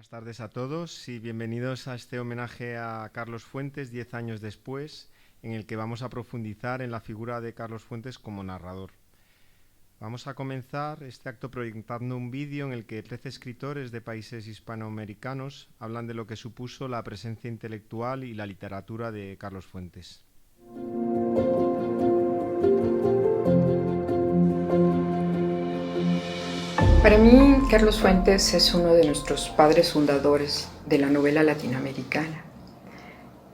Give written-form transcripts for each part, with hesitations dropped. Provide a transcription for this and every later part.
Buenas tardes a todos y bienvenidos a este homenaje a Carlos Fuentes 10 años después, en el que vamos a profundizar en la figura de Carlos Fuentes como narrador. Vamos a comenzar este acto proyectando un vídeo en el que 13 escritores de países hispanoamericanos hablan de lo que supuso la presencia intelectual y la literatura de Carlos Fuentes. Para mí, Carlos Fuentes es uno de nuestros padres fundadores de la novela latinoamericana.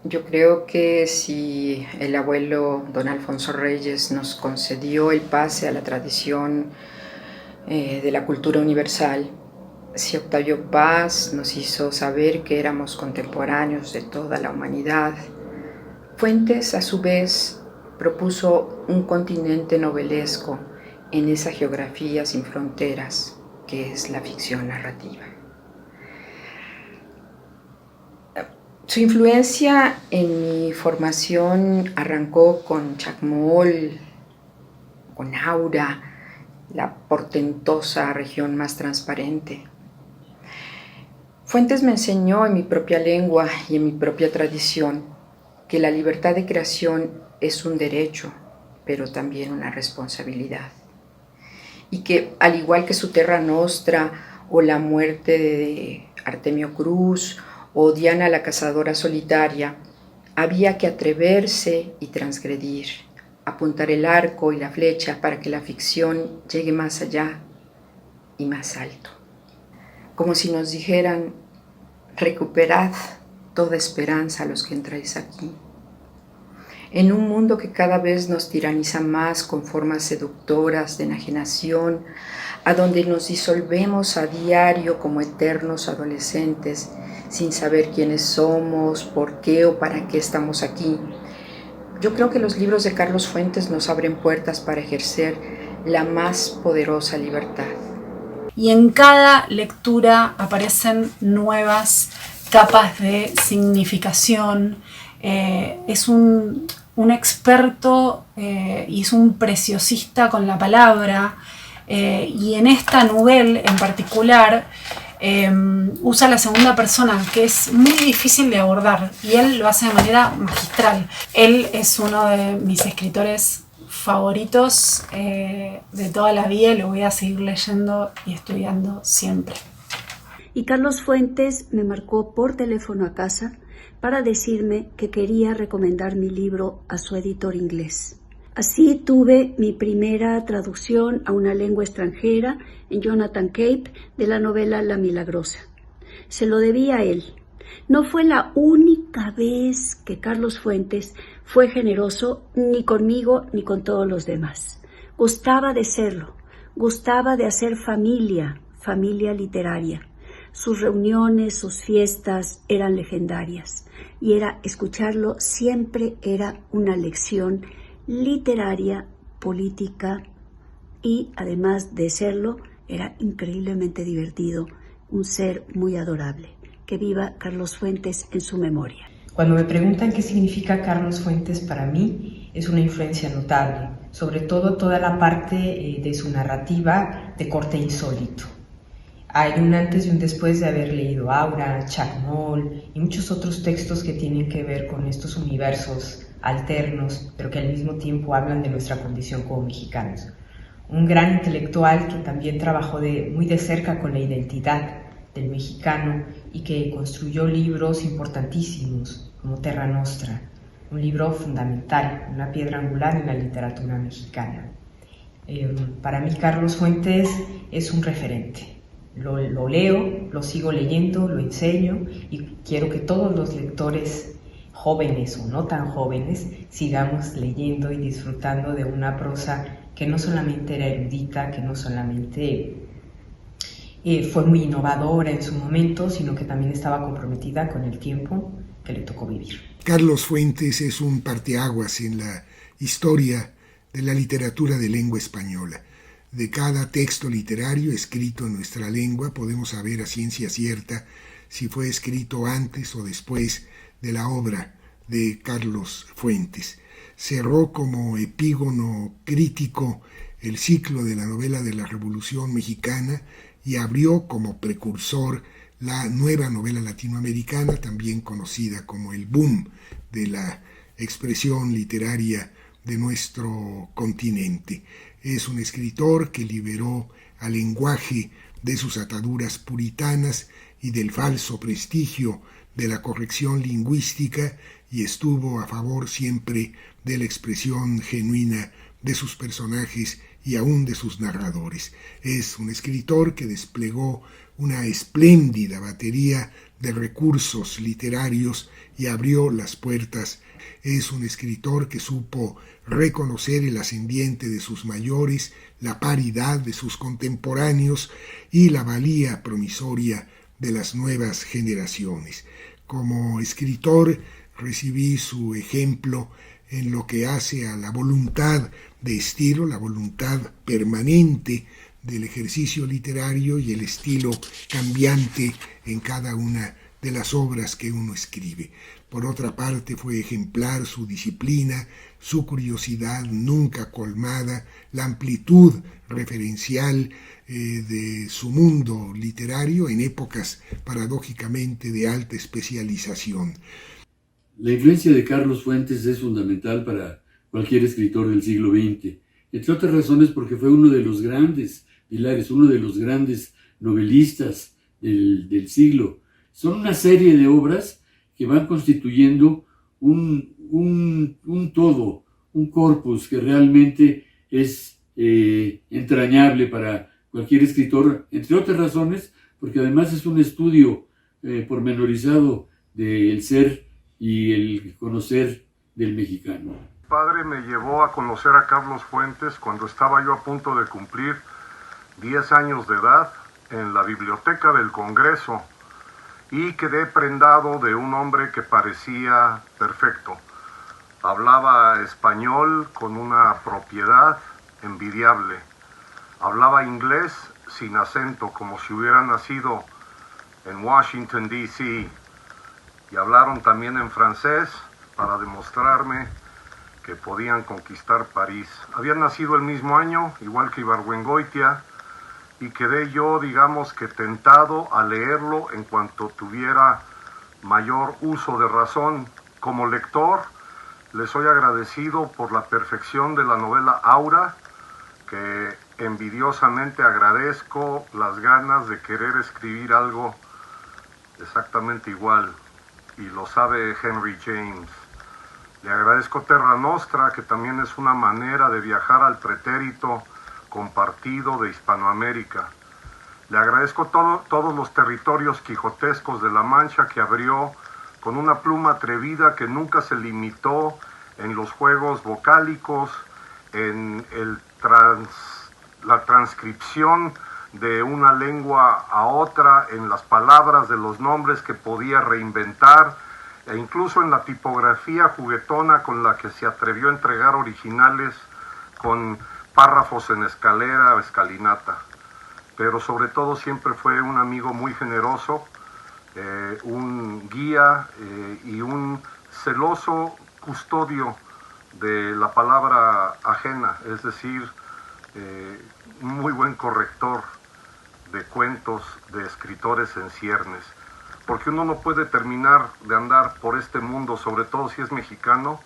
Yo creo que si el abuelo don Alfonso Reyes nos concedió el pase a la tradición de la cultura universal, si Octavio Paz nos hizo saber que éramos contemporáneos de toda la humanidad, Fuentes a su vez propuso un continente novelesco en esa geografía sin fronteras que es la ficción narrativa. Su influencia en mi formación arrancó con Chacmol, con Aura, la portentosa región más transparente. Fuentes me enseñó en mi propia lengua y en mi propia tradición que la libertad de creación es un derecho, pero también una responsabilidad. Y que, al igual que su Terra Nostra o la muerte de Artemio Cruz o Diana la cazadora solitaria, había que atreverse y transgredir, apuntar el arco y la flecha para que la ficción llegue más allá y más alto. Como si nos dijeran, recuperad toda esperanza a los que entráis aquí. En un mundo que cada vez nos tiraniza más con formas seductoras de enajenación, a donde nos disolvemos a diario como eternos adolescentes, sin saber quiénes somos, por qué o para qué estamos aquí. Yo creo que los libros de Carlos Fuentes nos abren puertas para ejercer la más poderosa libertad. Y en cada lectura aparecen nuevas capas de significación. Es un experto y es un preciosista con la palabra, y en esta novela en particular usa la segunda persona, que es muy difícil de abordar, y él lo hace de manera magistral. Él es uno de mis escritores favoritos de toda la vida, y lo voy a seguir leyendo y estudiando siempre. Y Carlos Fuentes me marcó por teléfono a casa para decirme que quería recomendar mi libro a su editor inglés. Así tuve mi primera traducción a una lengua extranjera en Jonathan Cape de la novela La Milagrosa. Se lo debía a él. No fue la única vez que Carlos Fuentes fue generoso, ni conmigo ni con todos los demás. Gustaba de serlo, gustaba de hacer familia literaria. Sus reuniones, sus fiestas eran legendarias, y escucharlo siempre era una lección literaria, política, y además de serlo, era increíblemente divertido, un ser muy adorable. Que viva Carlos Fuentes en su memoria. Cuando me preguntan qué significa Carlos Fuentes para mí, es una influencia notable, sobre todo toda la parte de su narrativa de corte insólito. Hay un antes y un después de haber leído Aura, Chacmol y muchos otros textos que tienen que ver con estos universos alternos, pero que al mismo tiempo hablan de nuestra condición como mexicanos. Un gran intelectual que también trabajó muy de cerca con la identidad del mexicano y que construyó libros importantísimos como Terra Nostra, un libro fundamental, una piedra angular en la literatura mexicana. Para mí Carlos Fuentes es un referente. Lo leo, lo sigo leyendo, lo enseño, y quiero que todos los lectores jóvenes o no tan jóvenes sigamos leyendo y disfrutando de una prosa que no solamente era erudita, que no solamente fue muy innovadora en su momento, sino que también estaba comprometida con el tiempo que le tocó vivir. Carlos Fuentes es un parteaguas en la historia de la literatura de lengua española. De cada texto literario escrito en nuestra lengua podemos saber a ciencia cierta si fue escrito antes o después de la obra de Carlos Fuentes. Cerró como epígono crítico el ciclo de la novela de la Revolución Mexicana y abrió como precursor la nueva novela latinoamericana, también conocida como el boom de la expresión literaria de nuestro continente. Es un escritor que liberó al lenguaje de sus ataduras puritanas y del falso prestigio de la corrección lingüística, y estuvo a favor siempre de la expresión genuina de sus personajes y aún de sus narradores. Es un escritor que desplegó una espléndida batería de recursos literarios y abrió las puertas. Es un escritor que supo reconocer el ascendiente de sus mayores, la paridad de sus contemporáneos y la valía promisoria de las nuevas generaciones. Como escritor recibí su ejemplo en lo que hace a la voluntad de estilo, la voluntad permanente del ejercicio literario y el estilo cambiante en cada una de las obras que uno escribe. Por otra parte, fue ejemplar su disciplina, su curiosidad nunca colmada, la amplitud referencial de su mundo literario en épocas paradójicamente de alta especialización. La influencia de Carlos Fuentes es fundamental para cualquier escritor del siglo XX, entre otras razones porque fue uno de los grandes pilares, uno de los grandes novelistas del siglo. Son una serie de obras que van constituyendo un todo, un corpus que realmente es entrañable para cualquier escritor, entre otras razones, porque además es un estudio pormenorizado del ser y el conocer del mexicano. Mi padre me llevó a conocer a Carlos Fuentes cuando estaba yo a punto de cumplir 10 años de edad en la biblioteca del Congreso, y quedé prendado de un hombre que parecía perfecto. Hablaba español con una propiedad envidiable. Hablaba inglés sin acento, como si hubiera nacido en Washington, D.C., y hablaron también en francés para demostrarme que podían conquistar París. Habían nacido el mismo año, igual que Ibargüengoitia, y quedé yo, digamos que tentado a leerlo en cuanto tuviera mayor uso de razón. Como lector, le soy agradecido por la perfección de la novela Aura, que envidiosamente agradezco las ganas de querer escribir algo exactamente igual, y lo sabe Henry James. Le agradezco Terra Nostra, que también es una manera de viajar al pretérito compartido de Hispanoamérica. Le agradezco todos los territorios quijotescos de La Mancha que abrió con una pluma atrevida que nunca se limitó en los juegos vocálicos, en la transcripción de una lengua a otra, en las palabras de los nombres que podía reinventar, e incluso en la tipografía juguetona con la que se atrevió a entregar originales con párrafos en escalera o escalinata. Pero sobre todo siempre fue un amigo muy generoso, un guía y un celoso custodio de la palabra ajena, es decir, un muy buen corrector de cuentos de escritores en ciernes, porque uno no puede terminar de andar por este mundo, sobre todo si es mexicano,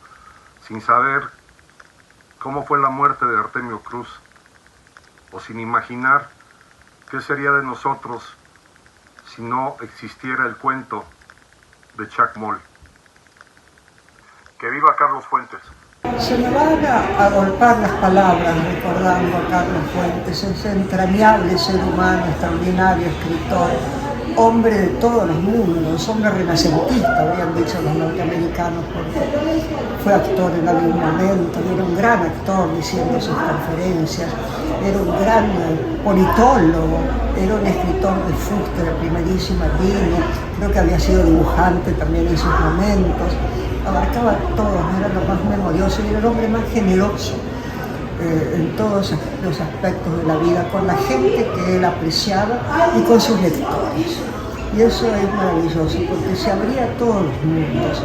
sin saber cómo fue la muerte de Artemio Cruz, o sin imaginar qué sería de nosotros si no existiera el cuento de Chuck Moll. ¡Que viva Carlos Fuentes! Se me van a agolpar las palabras recordando a Carlos Fuentes, ese entrañable ser humano, extraordinario escritor, hombre de todos los mundos, hombre renacentista, habrían dicho los norteamericanos, porque fue actor en algún momento, y era un gran actor diciendo sus conferencias, era un gran politólogo, era un escritor de fuste de primerísima línea, creo que había sido dibujante también en sus momentos, abarcaba todo, era lo más memorioso y era el hombre más generoso en todos los aspectos de la vida, con la gente que él apreciaba y con sus lectores. Y eso es maravilloso, porque se abría a todos los mundos.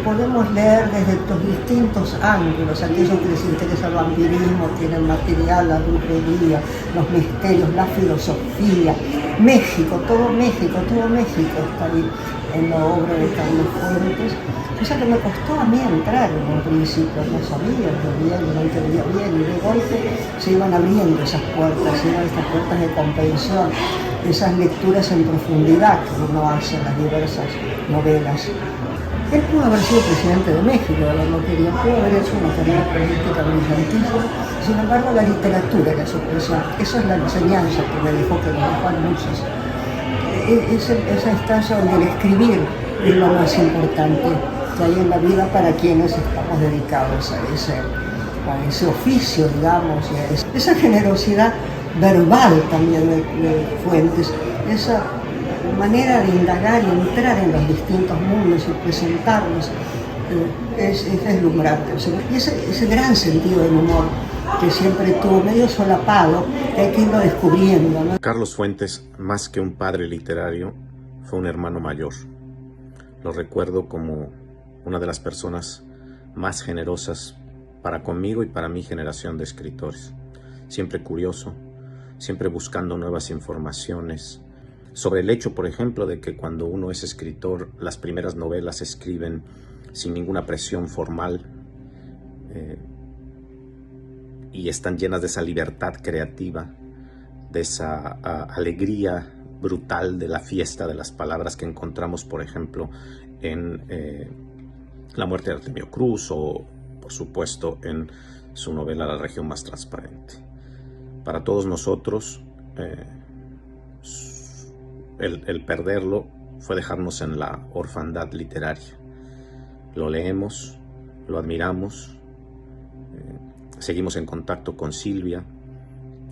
podemos leer desde los distintos ángulos. Aquellos que les interesa el vampirismo tienen material, la brujería, los misterios, la filosofía, México, todo México está ahí en la obra de Carlos Fuentes. Cosa que me costó a mí entrar en un principio, no sabía bien, no entendía bien, y de golpe se iban abriendo esas puertas de comprensión, esas lecturas en profundidad que uno hace en las diversas novelas. Él pudo haber sido presidente de México, no quería, pudo haber hecho una carrera política brillantísima, sin embargo la literatura era su expresión, esa es la enseñanza que me dejó, que me dejó a muchos. Esa instancia donde el escribir es lo más importante que hay en la vida para quienes estamos dedicados a ese oficio, digamos, y a esa generosidad verbal también de Fuentes, esa manera de indagar y entrar en los distintos mundos y presentarlos es deslumbrante. O sea, y ese gran sentido del humor que siempre tuvo, medio solapado, que hay que irlo descubriendo, ¿no? Carlos Fuentes, más que un padre literario, fue un hermano mayor. Lo recuerdo como una de las personas más generosas para conmigo y para mi generación de escritores. Siempre curioso, siempre buscando nuevas informaciones sobre el hecho, por ejemplo, de que cuando uno es escritor, las primeras novelas se escriben sin ninguna presión formal y están llenas de esa libertad creativa, de esa alegría brutal de la fiesta de las palabras que encontramos, por ejemplo, en La muerte de Artemio Cruz o, por supuesto, en su novela La región más transparente. Para todos nosotros, el perderlo fue dejarnos en la orfandad literaria. Lo leemos, lo admiramos, seguimos en contacto con Silvia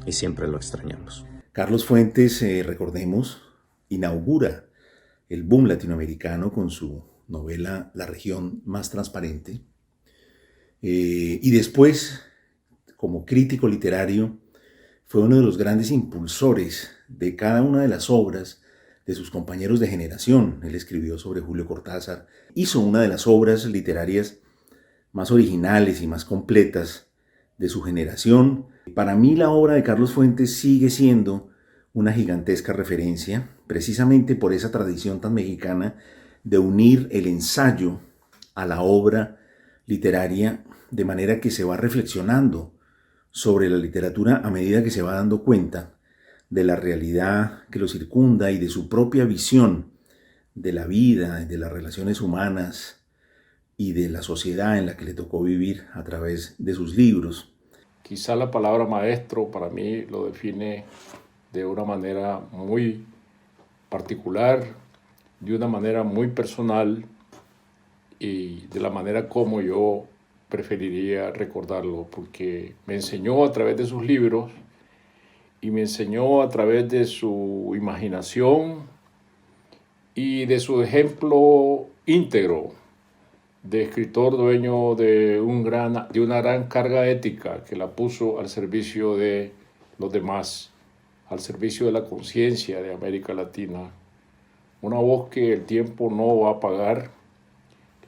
y siempre lo extrañamos. Carlos Fuentes, recordemos, inaugura el boom latinoamericano con su novela La región más transparente, y después, como crítico literario, fue uno de los grandes impulsores de cada una de las obras de sus compañeros de generación. Él escribió sobre Julio Cortázar, hizo una de las obras literarias más originales y más completas de su generación. Para mí la obra de Carlos Fuentes sigue siendo una gigantesca referencia, precisamente por esa tradición tan mexicana de unir el ensayo a la obra literaria, de manera que se va reflexionando sobre la literatura a medida que se va dando cuenta de la realidad que lo circunda y de su propia visión de la vida, de las relaciones humanas y de la sociedad en la que le tocó vivir a través de sus libros. Quizá la palabra maestro para mí lo define de una manera muy particular, de una manera muy personal y de la manera como yo preferiría recordarlo, porque me enseñó a través de sus libros y me enseñó a través de su imaginación y de su ejemplo íntegro de escritor dueño de una gran carga ética que la puso al servicio de los demás, al servicio de la conciencia de América Latina. Una voz que el tiempo no va a apagar,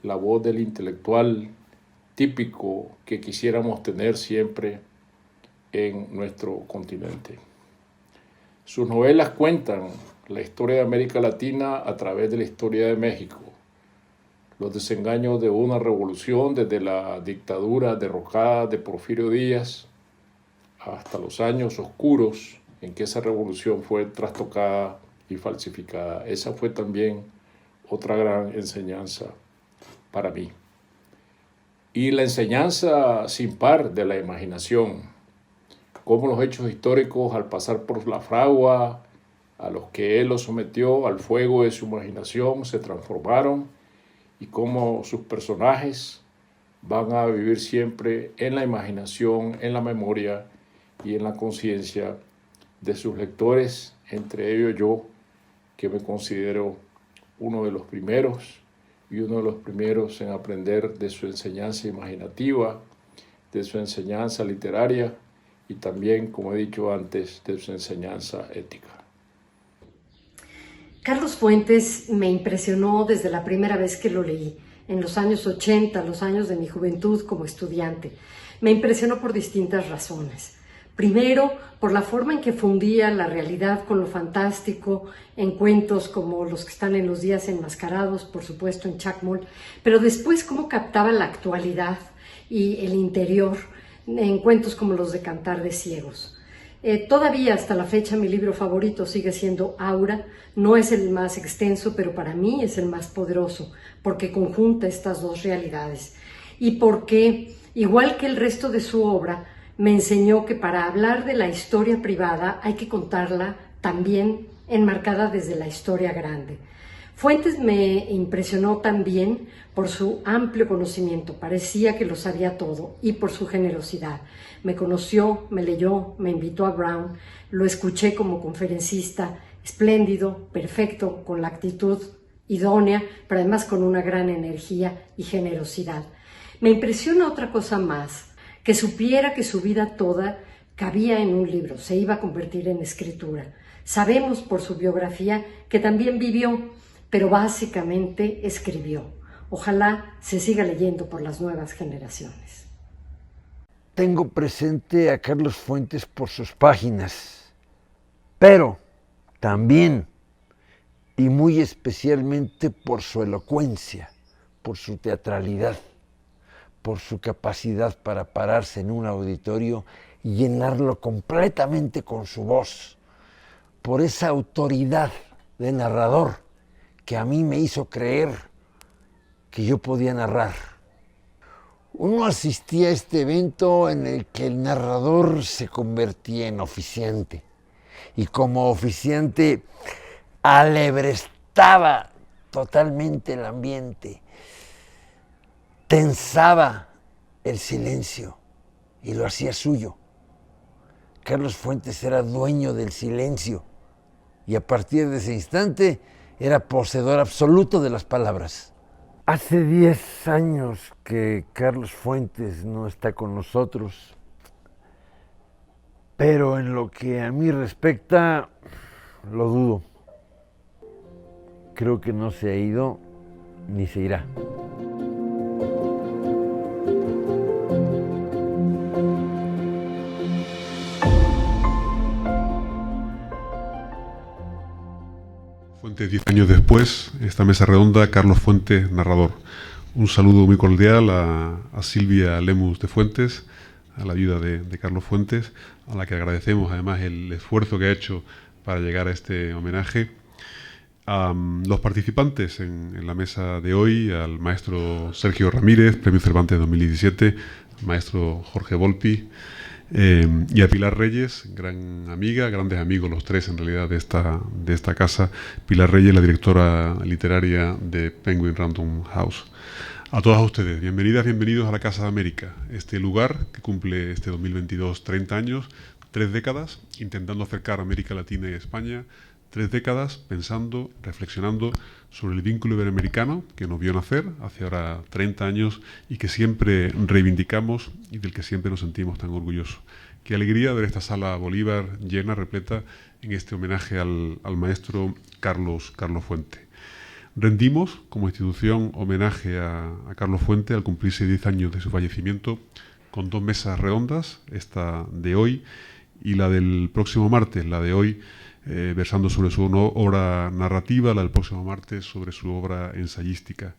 la voz del intelectual típico que quisiéramos tener siempre en nuestro continente. Sus novelas cuentan la historia de América Latina a través de la historia de México, los desengaños de una revolución desde la dictadura derrocada de Porfirio Díaz hasta los años oscuros en que esa revolución fue trastocada y falsificada. Esa fue también otra gran enseñanza para mí. Y la enseñanza sin par de la imaginación, cómo los hechos históricos al pasar por la fragua, a los que él los sometió al fuego de su imaginación, se transformaron y cómo sus personajes van a vivir siempre en la imaginación, en la memoria y en la conciencia de sus lectores, entre ellos yo, que me considero uno de los primeros en aprender de su enseñanza imaginativa, de su enseñanza literaria y también, como he dicho antes, de su enseñanza ética. Carlos Fuentes me impresionó desde la primera vez que lo leí. en los años 80, los años de mi juventud como estudiante. Me impresionó por distintas razones. Primero, por la forma en que fundía la realidad con lo fantástico en cuentos como los que están en Los Días Enmascarados, por supuesto en Chacmol, pero después cómo captaba la actualidad y el interior en cuentos como los de Cantar de Ciegos. Todavía hasta la fecha mi libro favorito sigue siendo Aura. No es el más extenso, pero para mí es el más poderoso, porque conjunta estas dos realidades y porque, igual que el resto de su obra, me enseñó que para hablar de la historia privada hay que contarla también enmarcada desde la historia grande. Fuentes me impresionó también por su amplio conocimiento, parecía que lo sabía todo, y por su generosidad. Me conoció, me leyó, me invitó a Brown, lo escuché como conferencista, espléndido, perfecto, con la actitud idónea, pero además con una gran energía y generosidad. Me impresiona otra cosa más, que supiera que su vida toda cabía en un libro, se iba a convertir en escritura. Sabemos por su biografía que también vivió, pero básicamente escribió. Ojalá se siga leyendo por las nuevas generaciones. Tengo presente a Carlos Fuentes por sus páginas, pero también y muy especialmente por su elocuencia, por su teatralidad, por su capacidad para pararse en un auditorio y llenarlo completamente con su voz, por esa autoridad de narrador que a mí me hizo creer que yo podía narrar. Uno asistía a este evento en el que el narrador se convertía en oficiante y como oficiante alebrestaba totalmente el ambiente, tensaba el silencio y lo hacía suyo. Carlos Fuentes era dueño del silencio y a partir de ese instante era poseedor absoluto de las palabras. Hace 10 años que Carlos Fuentes no está con nosotros, pero en lo que a mí respecta, lo dudo. Creo que no se ha ido ni se irá. Fuentes, 10 años después, esta mesa redonda, Carlos Fuentes, narrador. Un saludo muy cordial a Silvia Lemus de Fuentes, a la viuda de Carlos Fuentes, a la que agradecemos además el esfuerzo que ha hecho para llegar a este homenaje. A los participantes en la mesa de hoy, al maestro Sergio Ramírez, Premio Cervantes 2017, al maestro Jorge Volpi, y a Pilar Reyes, gran amiga, grandes amigos los tres en realidad de esta casa. Pilar Reyes, la directora literaria de Penguin Random House. A todas ustedes, bienvenidas, bienvenidos a la Casa de América, este lugar que cumple este 2022 30 años, 3 décadas, intentando acercar América Latina y España, 3 décadas pensando, reflexionando sobre el vínculo iberoamericano que nos vio nacer hace ahora 30 años y que siempre reivindicamos y del que siempre nos sentimos tan orgullosos. Qué alegría ver esta sala Bolívar llena, repleta, en este homenaje al maestro Carlos Fuente. Rendimos como institución homenaje a Carlos Fuente al cumplirse 10 años de su fallecimiento con 2 mesas redondas, esta de hoy y la del próximo martes, la de hoy versando sobre su obra narrativa, la del próximo martes sobre su obra ensayística.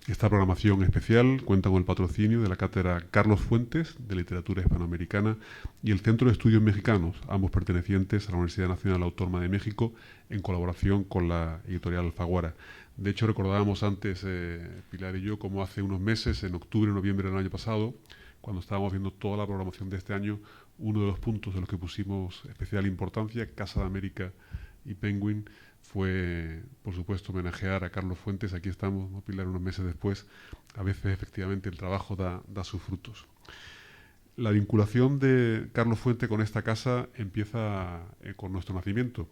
Esta programación especial cuenta con el patrocinio de la Cátedra Carlos Fuentes de Literatura Hispanoamericana y el Centro de Estudios Mexicanos, ambos pertenecientes a la Universidad Nacional Autónoma de México, en colaboración con la editorial Alfaguara. De hecho, recordábamos antes, Pilar y yo, como hace unos meses, en octubre, noviembre del año pasado, cuando estábamos viendo toda la programación de este año, uno de los puntos de los que pusimos especial importancia, Casa de América y Penguin, fue, por supuesto, homenajear a Carlos Fuentes. Aquí estamos, ¿no, Pilar?, unos meses después. A veces, efectivamente, el trabajo da sus frutos. La vinculación de Carlos Fuentes con esta casa empieza con nuestro nacimiento,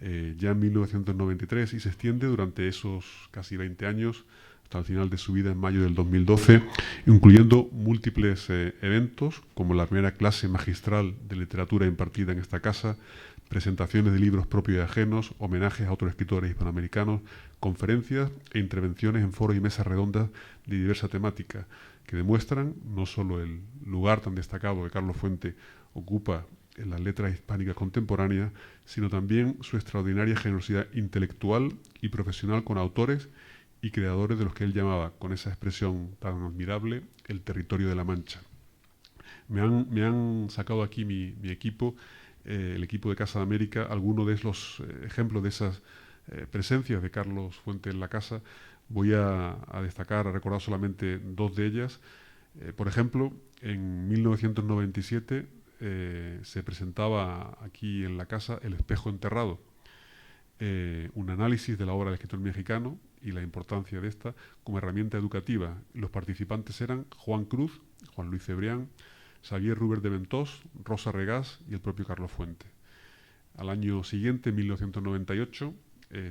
ya en 1993, y se extiende durante esos casi 20 años, hasta el final de su vida en mayo del 2012, incluyendo múltiples eventos, como la primera clase magistral de literatura impartida en esta casa, presentaciones de libros propios y ajenos, homenajes a otros escritores hispanoamericanos, conferencias e intervenciones en foros y mesas redondas de diversa temática, que demuestran no solo el lugar tan destacado que Carlos Fuentes ocupa en las letras hispánicas contemporáneas, sino también su extraordinaria generosidad intelectual y profesional con autores y creadores de los que él llamaba, con esa expresión tan admirable, el territorio de la Mancha. Me han sacado aquí mi equipo, el equipo de Casa de América, algunos de los ejemplos de esas presencias de Carlos Fuentes en la casa. Voy a destacar, a recordar solamente dos de ellas. Por ejemplo, en 1997 se presentaba aquí en la casa El espejo enterrado, un análisis de la obra del escritor mexicano y la importancia de esta como herramienta educativa. Los participantes eran Juan Cruz, Juan Luis Cebrián, Xavier Ruber de Ventós, Rosa Regás y el propio Carlos Fuentes. Al año siguiente, en 1998,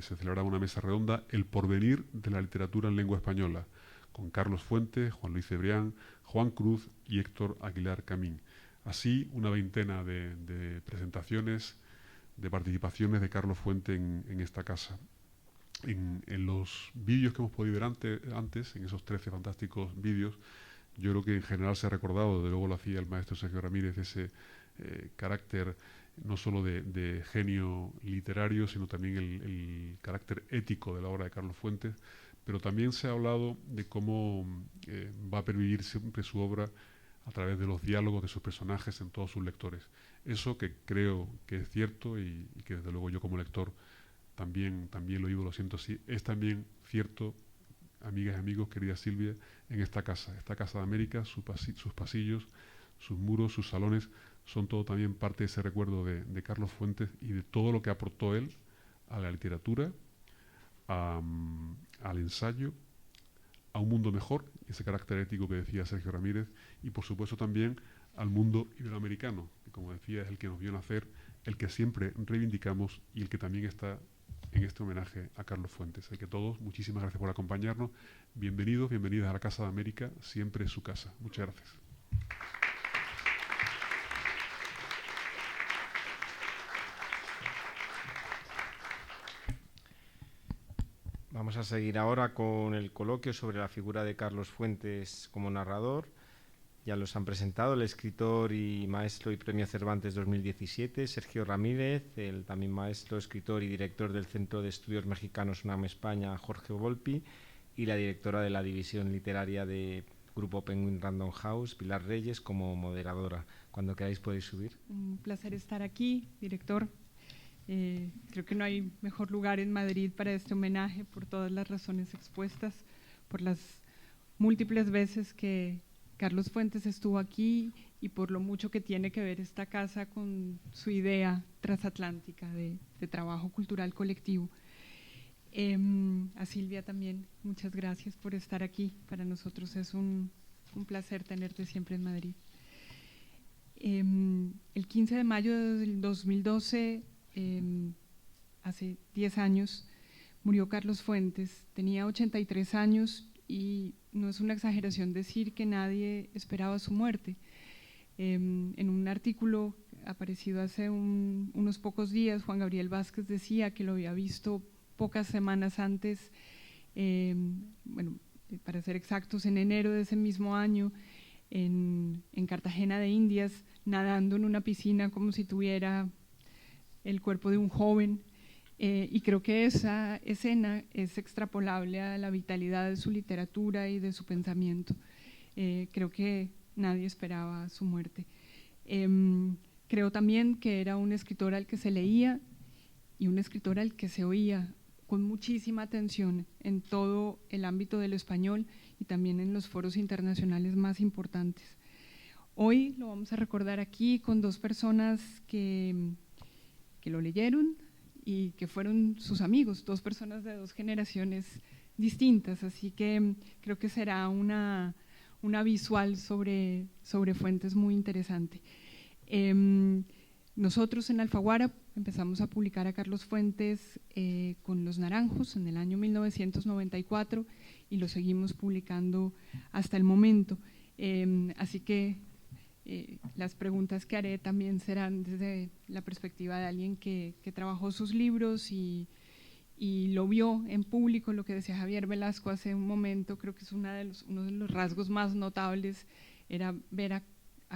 se celebraba una mesa redonda, El porvenir de la literatura en lengua española, con Carlos Fuentes, Juan Luis Cebrián, Juan Cruz y Héctor Aguilar Camín. Así, una veintena de presentaciones, de participaciones de Carlos Fuentes en esta casa. En los vídeos que hemos podido ver antes, en esos 13 fantásticos vídeos, yo creo que en general se ha recordado, desde luego lo hacía el maestro Sergio Ramírez, ese carácter no solo de genio literario, sino también el carácter ético de la obra de Carlos Fuentes, pero también se ha hablado de cómo va a pervivir siempre su obra a través de los diálogos de sus personajes en todos sus lectores. Eso que creo que es cierto y que desde luego yo como lector también lo vivo, lo siento así, es también cierto, amigas y amigos, querida Silvia, en esta casa de América, sus pasillos, sus muros, sus salones, son todo también parte de ese recuerdo de Carlos Fuentes y de todo lo que aportó él a la literatura, al ensayo, a un mundo mejor, ese carácter ético que decía Sergio Ramírez, y por supuesto también al mundo iberoamericano, que como decía es el que nos vio nacer, el que siempre reivindicamos y el que también está en este homenaje a Carlos Fuentes. Así que todos, muchísimas gracias por acompañarnos. Bienvenidos, bienvenidas a la Casa de América, siempre es su casa. Muchas gracias. Vamos a seguir ahora con el coloquio sobre la figura de Carlos Fuentes como narrador. Ya los han presentado el escritor y maestro y premio Cervantes 2017, Sergio Ramírez, el también maestro, escritor y director del Centro de Estudios Mexicanos UNAM España, Jorge Volpi, y la directora de la división literaria de Grupo Penguin Random House, Pilar Reyes, como moderadora. Cuando queráis podéis subir. Un placer estar aquí, director. Creo que no hay mejor lugar en Madrid para este homenaje por todas las razones expuestas, por las múltiples veces que Carlos Fuentes estuvo aquí y por lo mucho que tiene que ver esta casa con su idea transatlántica de trabajo cultural colectivo. A Silvia también, muchas gracias por estar aquí. Para nosotros es un placer tenerte siempre en Madrid. El 15 de mayo del 2012, hace 10 años, murió Carlos Fuentes. Tenía 83 años y no es una exageración decir que nadie esperaba su muerte. En un artículo aparecido hace unos pocos días, Juan Gabriel Vázquez decía que lo había visto pocas semanas antes, bueno, para ser exactos, en enero de ese mismo año, en Cartagena de Indias, nadando en una piscina como si tuviera el cuerpo de un joven. Y creo que esa escena es extrapolable a la vitalidad de su literatura y de su pensamiento. Creo que nadie esperaba su muerte. Creo también que era un escritor al que se leía y un escritor al que se oía con muchísima atención en todo el ámbito de lo español y también en los foros internacionales más importantes. Hoy lo vamos a recordar aquí con dos personas que lo leyeron y que fueron sus amigos, dos personas de dos generaciones distintas, así que creo que será una visual sobre Fuentes muy interesante. Nosotros en Alfaguara empezamos a publicar a Carlos Fuentes con Los Naranjos en el año 1994 y lo seguimos publicando hasta el momento. Así que Las preguntas que haré también serán desde la perspectiva de alguien que trabajó sus libros y lo vio en público. Lo que decía Javier Velasco hace un momento, creo que es uno de los rasgos más notables, era ver a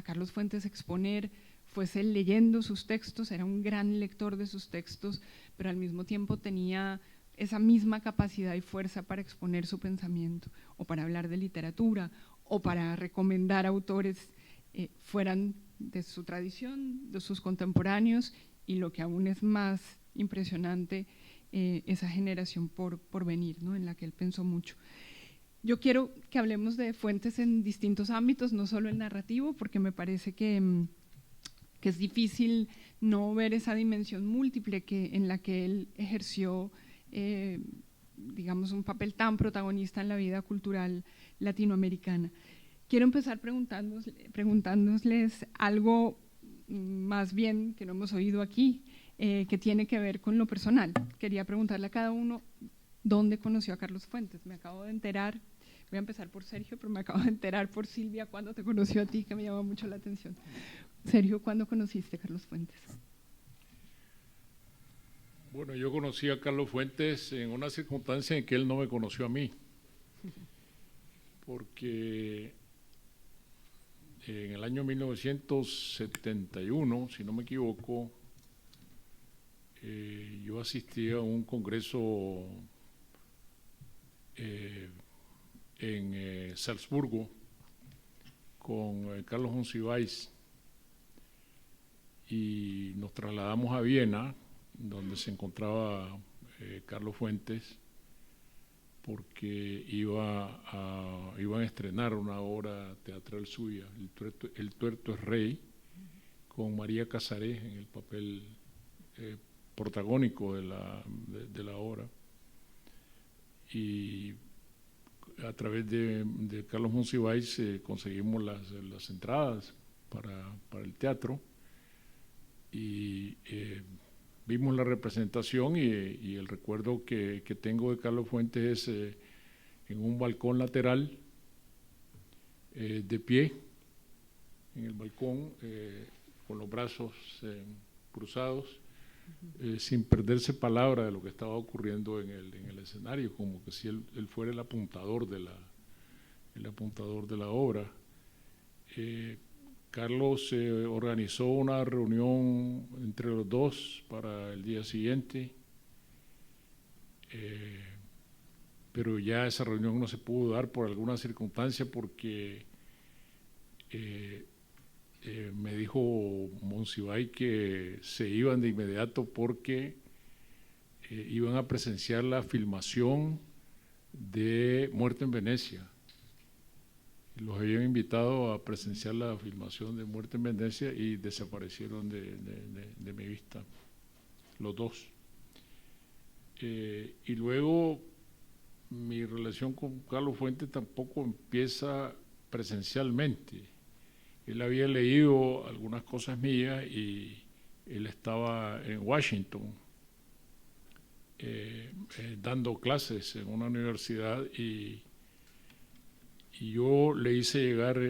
Carlos Fuentes exponer, fuese leyendo sus textos, era un gran lector de sus textos, pero al mismo tiempo tenía esa misma capacidad y fuerza para exponer su pensamiento, o para hablar de literatura, o para recomendar autores fueran de su tradición, de sus contemporáneos, y lo que aún es más impresionante, esa generación por venir, ¿no?, en la que él pensó mucho. Yo quiero que hablemos de Fuentes en distintos ámbitos, no solo el narrativo, porque me parece que es difícil no ver esa dimensión múltiple en la que él ejerció, digamos, un papel tan protagonista en la vida cultural latinoamericana. Quiero empezar preguntándoles algo más bien que no hemos oído aquí, que tiene que ver con lo personal. Quería preguntarle a cada uno dónde conoció a Carlos Fuentes. Me acabo de enterar, voy a empezar por Sergio, pero me acabo de enterar por Silvia cuándo te conoció a ti, que me llama mucho la atención. Sergio, ¿cuándo conociste a Carlos Fuentes? Bueno, yo conocí a Carlos Fuentes en una circunstancia en que él no me conoció a mí, porque en el año 1971, si no me equivoco, yo asistí a un congreso en Salzburgo con Carlos Monsiváis, y nos trasladamos a Viena, donde se encontraba Carlos Fuentes, porque iban a estrenar una obra teatral suya, El tuerto es rey, con María Casares en el papel protagónico de la obra. Y a través de Carlos Monsiváis conseguimos las entradas para el teatro, y vimos la representación, y el recuerdo que tengo de Carlos Fuentes es en un balcón lateral, de pie, en el balcón, con los brazos cruzados, sin perderse palabra de lo que estaba ocurriendo en el escenario, como que si él fuera el apuntador de la obra. Carlos organizó una reunión entre los dos para el día siguiente, pero ya esa reunión no se pudo dar por alguna circunstancia, porque me dijo Monsiváis que se iban de inmediato porque iban a presenciar la filmación de Muerte en Venecia. Los habían invitado a presenciar la filmación de Muerte en Venecia y desaparecieron de mi vista, los dos. Y luego mi relación con Carlos Fuentes tampoco empieza presencialmente. Él había leído algunas cosas mías y él estaba en Washington dando clases en una universidad, y yo le hice llegar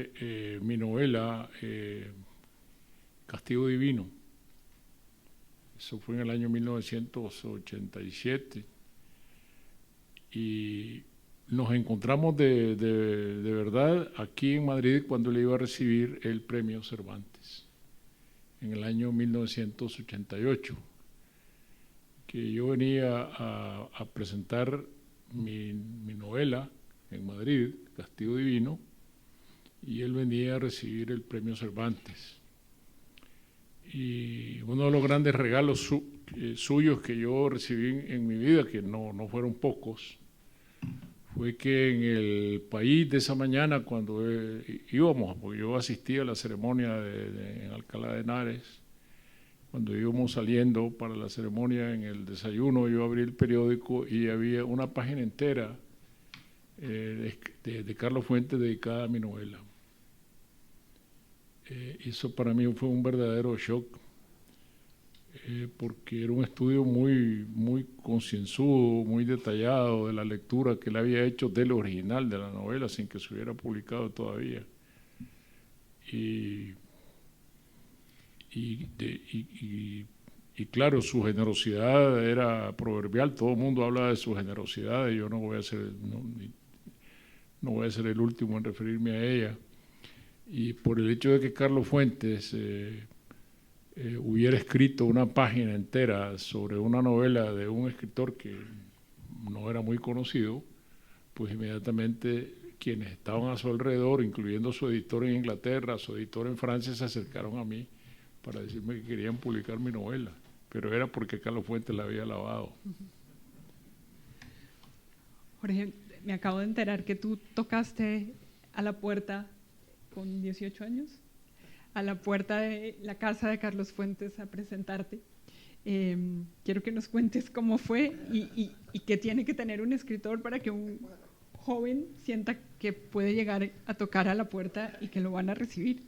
mi novela Castigo Divino. Eso fue en el año 1987, y nos encontramos de verdad aquí en Madrid cuando le iba a recibir el premio Cervantes en el año 1988, que yo venía a presentar mi novela en Madrid, Castigo Divino, y él venía a recibir el premio Cervantes. Y uno de los grandes regalos suyos que yo recibí en mi vida, que no fueron pocos, fue que en El País de esa mañana, cuando íbamos, porque yo asistí a la ceremonia en Alcalá de Henares, cuando íbamos saliendo para la ceremonia, en el desayuno yo abrí el periódico y había una página entera de Carlos Fuentes dedicada a mi novela. Eso para mí fue un verdadero shock, porque era un estudio muy concienzudo, muy detallado de la lectura que él había hecho del original de la novela sin que se hubiera publicado todavía. Y y claro, su generosidad era proverbial, todo el mundo habla de su generosidad y yo no voy a ser el último en referirme a ella. Y por el hecho de que Carlos Fuentes hubiera escrito una página entera sobre una novela de un escritor que no era muy conocido, pues inmediatamente quienes estaban a su alrededor, incluyendo su editor en Inglaterra, su editor en Francia, se acercaron a mí para decirme que querían publicar mi novela, pero era porque Carlos Fuentes la había alabado. Jorge, me acabo de enterar que tú tocaste a la puerta con 18 años, a la puerta de la casa de Carlos Fuentes a presentarte. Quiero que nos cuentes cómo fue y qué tiene que tener un escritor para que un joven sienta que puede llegar a tocar a la puerta y que lo van a recibir.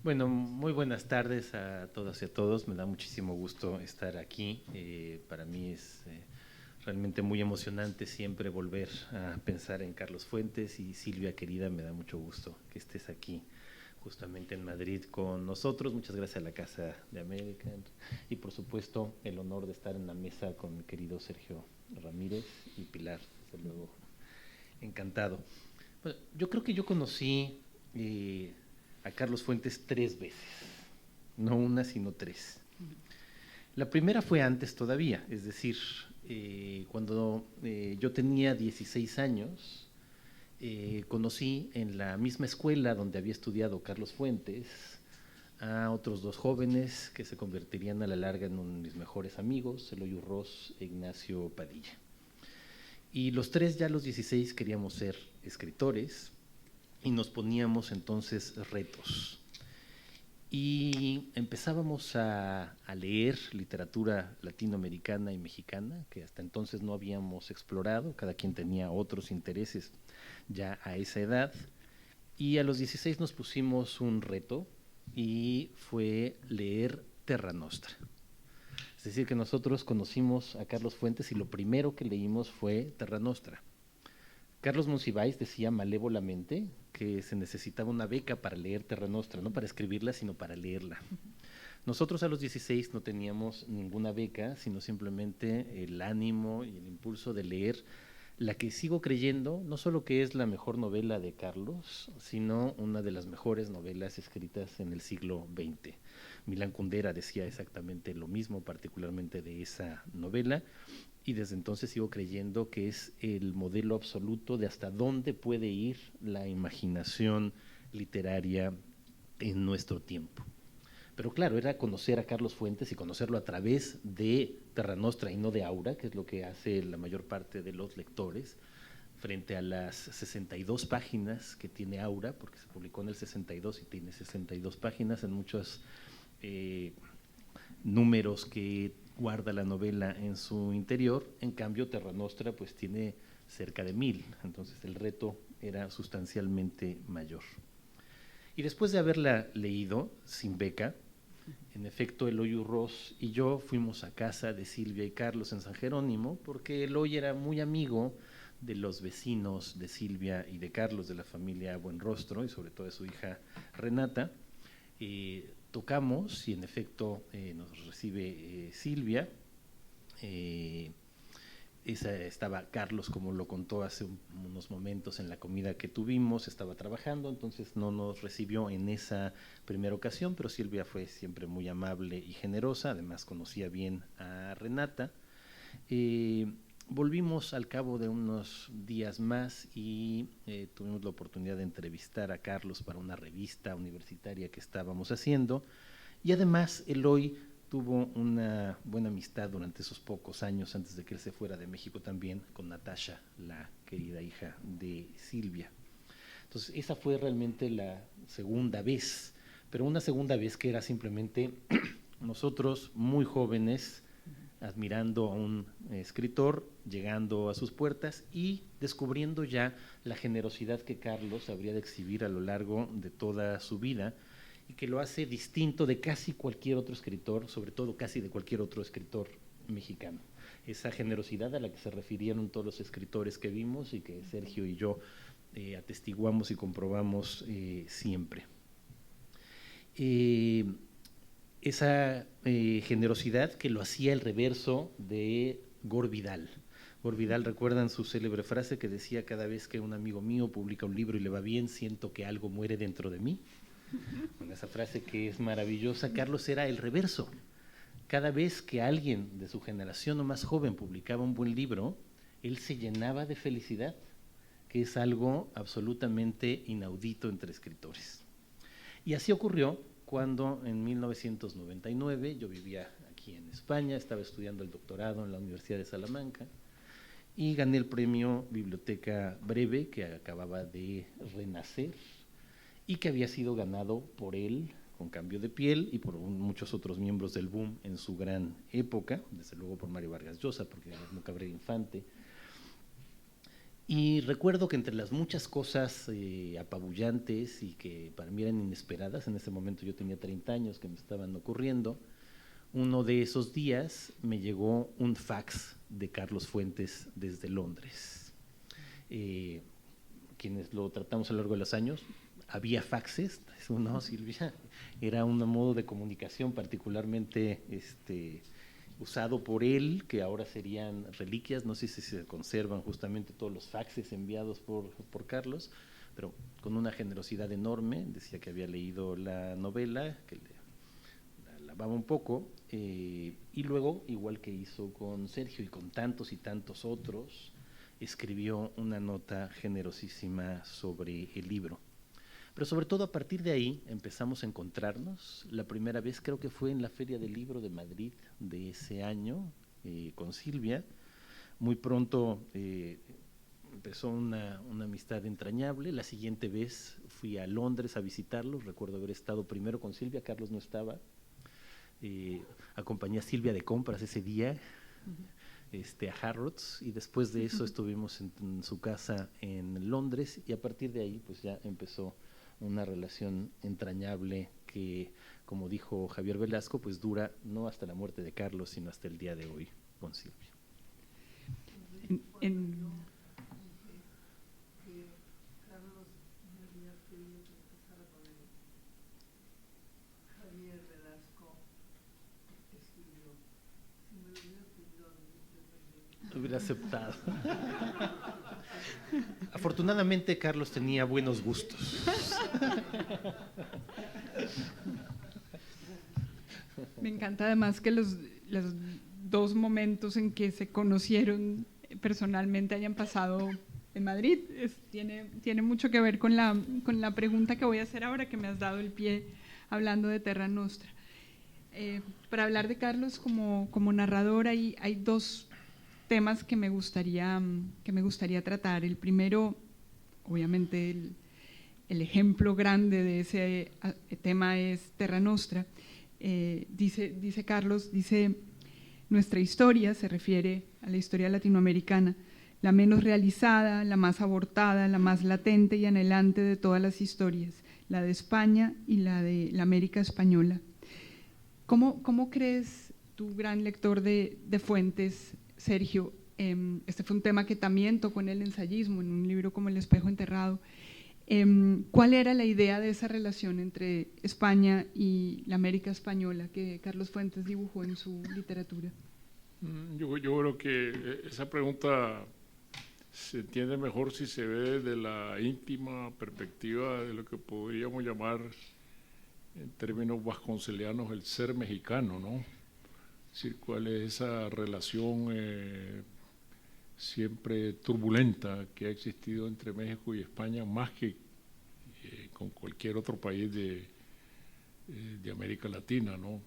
Bueno, muy buenas tardes a todas y a todos. Me da muchísimo gusto estar aquí. Para mí es realmente muy emocionante siempre volver a pensar en Carlos Fuentes, y Silvia, querida, me da mucho gusto que estés aquí justamente en Madrid con nosotros. Muchas gracias a la Casa de América y por supuesto el honor de estar en la mesa con mi querido Sergio Ramírez y Pilar, desde luego encantado. Bueno, yo creo que yo conocí a Carlos Fuentes 3 veces, no una sino 3. La primera fue antes todavía, es decir, cuando yo tenía 16 años, conocí en la misma escuela donde había estudiado Carlos Fuentes a otros 2 jóvenes que se convertirían a la larga en mis mejores amigos, Eloy Urroz e Ignacio Padilla. Y los 3 ya a los 16 queríamos ser escritores y nos poníamos entonces retos. Y empezábamos a leer literatura latinoamericana y mexicana, que hasta entonces no habíamos explorado, cada quien tenía otros intereses ya a esa edad, y a los 16 nos pusimos un reto y fue leer Terra Nostra. Es decir, que nosotros conocimos a Carlos Fuentes y lo primero que leímos fue Terra Nostra. Carlos Monsiváis decía malévolamente que se necesitaba una beca para leer Terra Nostra, no para escribirla, sino para leerla. Nosotros a los 16 no teníamos ninguna beca, sino simplemente el ánimo y el impulso de leer la que sigo creyendo, no solo que es la mejor novela de Carlos, sino una de las mejores novelas escritas en el siglo XX. Milán Kundera decía exactamente lo mismo, particularmente de esa novela, y desde entonces sigo creyendo que es el modelo absoluto de hasta dónde puede ir la imaginación literaria en nuestro tiempo. Pero claro, era conocer a Carlos Fuentes y conocerlo a través de Terra Nostra y no de Aura, que es lo que hace la mayor parte de los lectores, frente a las 62 páginas que tiene Aura, porque se publicó en el 62 y tiene 62 páginas en muchos números que guarda la novela en su interior. En cambio, Terra Nostra pues tiene cerca de 1000, entonces el reto era sustancialmente mayor. Y después de haberla leído sin beca, en efecto Eloy Urroz y yo fuimos a casa de Silvia y Carlos en San Jerónimo, porque Eloy era muy amigo de los vecinos de Silvia y de Carlos, de la familia Buenrostro, y sobre todo de su hija Renata. Tocamos y en efecto nos recibe Silvia. Estaba Carlos, como lo contó hace unos momentos en la comida que tuvimos, estaba trabajando, entonces no nos recibió en esa primera ocasión, pero Silvia fue siempre muy amable y generosa, además conocía bien a Renata. Volvimos al cabo de unos días más y tuvimos la oportunidad de entrevistar a Carlos para una revista universitaria que estábamos haciendo, y además Eloy tuvo una buena amistad durante esos pocos años antes de que él se fuera de México también con Natasha, la querida hija de Silvia. Entonces esa fue realmente la segunda vez, pero una segunda vez que era simplemente nosotros muy jóvenes admirando a un escritor, llegando a sus puertas y descubriendo ya la generosidad que Carlos habría de exhibir a lo largo de toda su vida, y que lo hace distinto de casi cualquier otro escritor, sobre todo casi de cualquier otro escritor mexicano. Esa generosidad a la que se refirieron todos los escritores que vimos y que Sergio y yo atestiguamos y comprobamos siempre. esa generosidad que lo hacía el reverso de Gore Vidal. Gore Vidal, ¿recuerdan su célebre frase que decía: cada vez que un amigo mío publica un libro y le va bien, siento que algo muere dentro de mí? Con esa frase que es maravillosa, Carlos era el reverso. Cada vez que alguien de su generación o más joven publicaba un buen libro, él se llenaba de felicidad, que es algo absolutamente inaudito entre escritores. Y así ocurrió cuando en 1999 yo vivía aquí en España, estaba estudiando el doctorado en la Universidad de Salamanca y gané el premio Biblioteca Breve, que acababa de renacer y que había sido ganado por él con Cambio de Piel y por muchos otros miembros del boom en su gran época, desde luego por Mario Vargas Llosa, porque Erasmo Cabrera Infante. Y recuerdo que entre las muchas cosas apabullantes y que para mí eran inesperadas, en ese momento yo tenía 30 años, que me estaban ocurriendo, uno de esos días me llegó un fax de Carlos Fuentes desde Londres. Quienes lo tratamos a lo largo de los años, había faxes, ¿no, Silvia? Era un modo de comunicación particularmente usado por él, que ahora serían reliquias, no sé si se conservan justamente todos los faxes enviados por Carlos, pero con una generosidad enorme. Decía que había leído la novela, que la alababa un poco, y luego, igual que hizo con Sergio y con tantos y tantos otros, escribió una nota generosísima sobre el libro. Pero sobre todo a partir de ahí empezamos a encontrarnos. La primera vez creo que fue en la Feria del Libro de Madrid de ese año, con Silvia. Muy pronto empezó una amistad entrañable. La siguiente vez fui a Londres a visitarlos. Recuerdo haber estado primero con Silvia, Carlos no estaba. Acompañé a Silvia de compras ese día, a Harrods, y después de eso estuvimos en su casa en Londres, y a partir de ahí pues ya empezó una relación entrañable que, como dijo Javier Velasco, pues dura no hasta la muerte de Carlos, sino hasta el día de hoy con Silvia. Hubiera aceptado. Afortunadamente Carlos tenía buenos gustos. Me encanta además que los dos momentos en que se conocieron personalmente hayan pasado en Madrid. Tiene mucho que ver con la pregunta que voy a hacer ahora, que me has dado el pie hablando de Terra Nostra. Para hablar de Carlos como narrador hay dos temas que me gustaría tratar. El primero, obviamente el ejemplo grande de ese tema es Terra Nostra. Dice Carlos, nuestra historia, se refiere a la historia latinoamericana, la menos realizada, la más abortada, la más latente y anhelante de todas las historias, la de España y la de la América española. ¿Cómo crees, tú, gran lector de Fuentes, Sergio? Este fue un tema que también tocó en el ensayismo, en un libro como El espejo enterrado. ¿Cuál era la idea de esa relación entre España y la América española que Carlos Fuentes dibujó en su literatura? Yo creo que esa pregunta se entiende mejor si se ve desde la íntima perspectiva de lo que podríamos llamar, en términos vasconcelianos, el ser mexicano, ¿no? Es decir, cuál es esa relación siempre turbulenta que ha existido entre México y España, más que con cualquier otro país de América Latina, ¿no?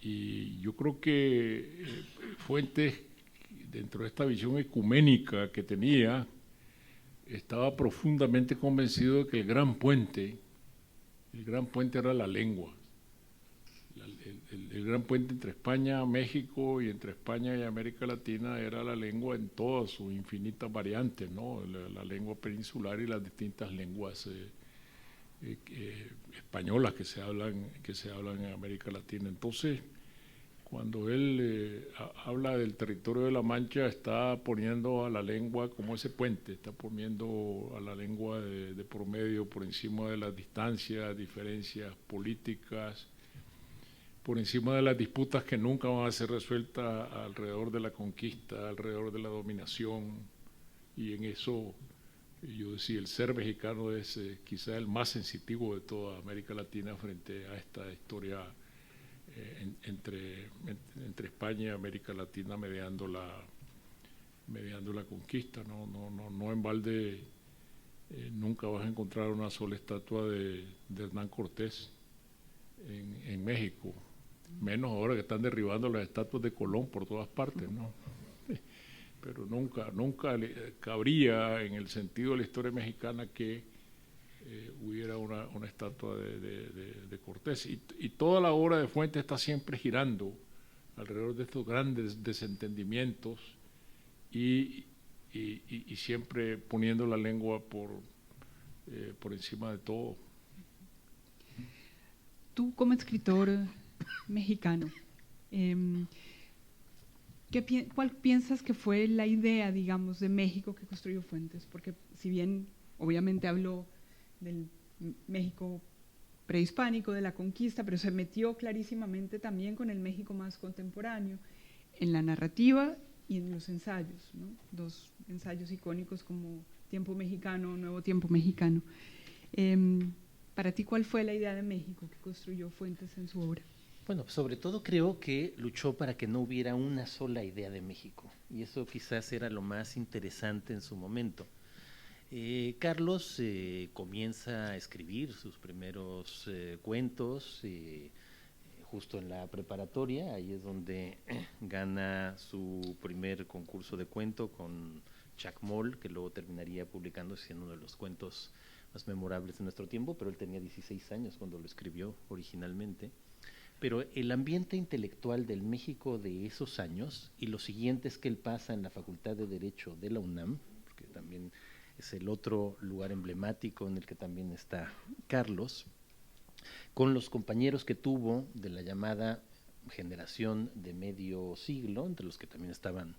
Y yo creo que Fuentes, dentro de esta visión ecuménica que tenía, estaba profundamente convencido de que el gran puente era la lengua. El gran puente entre España, México, y entre España y América Latina era la lengua en todas sus infinitas variantes, ¿no? La lengua peninsular y las distintas lenguas españolas que se hablan en América Latina. Entonces, cuando él habla del territorio de la Mancha, está poniendo a la lengua como ese puente, está poniendo a la lengua de promedio por encima de las distancias, diferencias políticas, por encima de las disputas que nunca van a ser resueltas alrededor de la conquista, alrededor de la dominación, y en eso yo decía, el ser mexicano es quizá el más sensitivo de toda América Latina frente a esta historia entre España y América Latina mediando la conquista. No en balde nunca vas a encontrar una sola estatua de Hernán Cortés en México, menos ahora que están derribando las estatuas de Colón por todas partes, ¿no? Pero nunca cabría en el sentido de la historia mexicana que hubiera una estatua de Cortés. Y toda la obra de Fuentes está siempre girando alrededor de estos grandes desentendimientos y siempre poniendo la lengua por encima de todo. Tú como escritor mexicano, ¿cuál piensas que fue la idea, digamos, de México que construyó Fuentes? Porque si bien obviamente habló del México prehispánico, de la conquista, pero se metió clarísimamente también con el México más contemporáneo, en la narrativa y en los ensayos, ¿no? Dos ensayos icónicos como Tiempo Mexicano, Nuevo Tiempo Mexicano. Para ti, ¿cuál fue la idea de México que construyó Fuentes en su obra? Bueno, sobre todo creo que luchó para que no hubiera una sola idea de México, y eso quizás era lo más interesante en su momento. Carlos comienza a escribir sus primeros cuentos justo en la preparatoria, ahí es donde gana su primer concurso de cuento con Chacmol, que luego terminaría publicándose siendo uno de los cuentos más memorables de nuestro tiempo, pero él tenía 16 años cuando lo escribió originalmente. Pero el ambiente intelectual del México de esos años y los siguientes que él pasa en la Facultad de Derecho de la UNAM, porque también es el otro lugar emblemático en el que también está Carlos, con los compañeros que tuvo de la llamada generación de medio siglo, entre los que también estaban,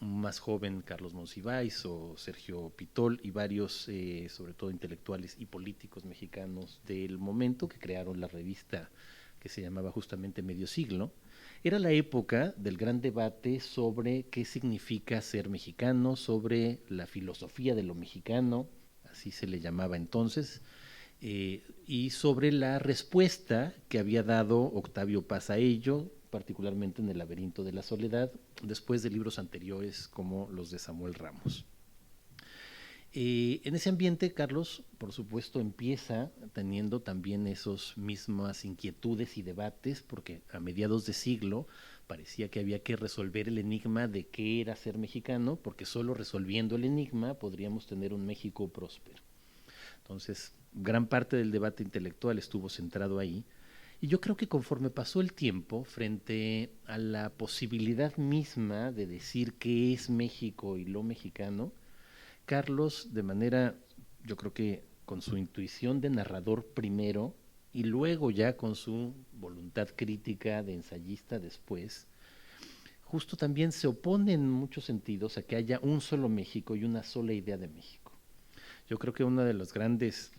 más joven Carlos Monsiváis o Sergio Pitol y varios, sobre todo intelectuales y políticos mexicanos del momento, que crearon la revista que se llamaba justamente Medio Siglo. Era la época del gran debate sobre qué significa ser mexicano, sobre la filosofía de lo mexicano, así se le llamaba entonces, y sobre la respuesta que había dado Octavio Paz a ello, particularmente en El laberinto de la soledad, después de libros anteriores como los de Samuel Ramos. En ese ambiente, Carlos, por supuesto, empieza teniendo también esas mismas inquietudes y debates, porque a mediados de siglo parecía que había que resolver el enigma de qué era ser mexicano, porque solo resolviendo el enigma podríamos tener un México próspero. Entonces, gran parte del debate intelectual estuvo centrado ahí, y yo creo que conforme pasó el tiempo, frente a la posibilidad misma de decir qué es México y lo mexicano, Carlos, de manera, yo creo que con su intuición de narrador primero y luego ya con su voluntad crítica de ensayista después, justo también se opone en muchos sentidos a que haya un solo México y una sola idea de México. Yo creo que una de las grandes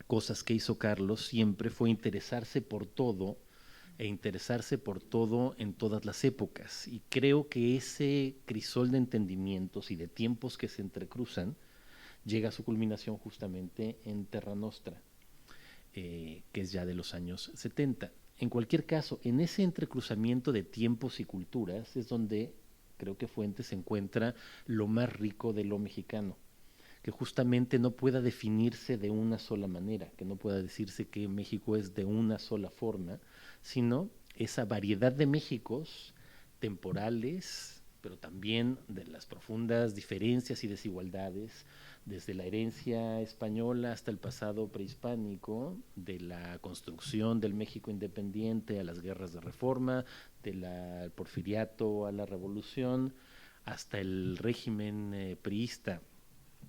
cosas que hizo Carlos siempre fue interesarse por todo e interesarse por todo en todas las épocas, y creo que ese crisol de entendimientos y de tiempos que se entrecruzan llega a su culminación justamente en Terra Nostra, que es ya de los años 70. En cualquier caso, en ese entrecruzamiento de tiempos y culturas es donde creo que Fuentes encuentra lo más rico de lo mexicano, que justamente no pueda definirse de una sola manera, que no pueda decirse que México es de una sola forma, sino esa variedad de Méxicos temporales, pero también de las profundas diferencias y desigualdades, desde la herencia española hasta el pasado prehispánico, de la construcción del México independiente a las guerras de reforma, del porfiriato a la revolución, hasta el régimen priista,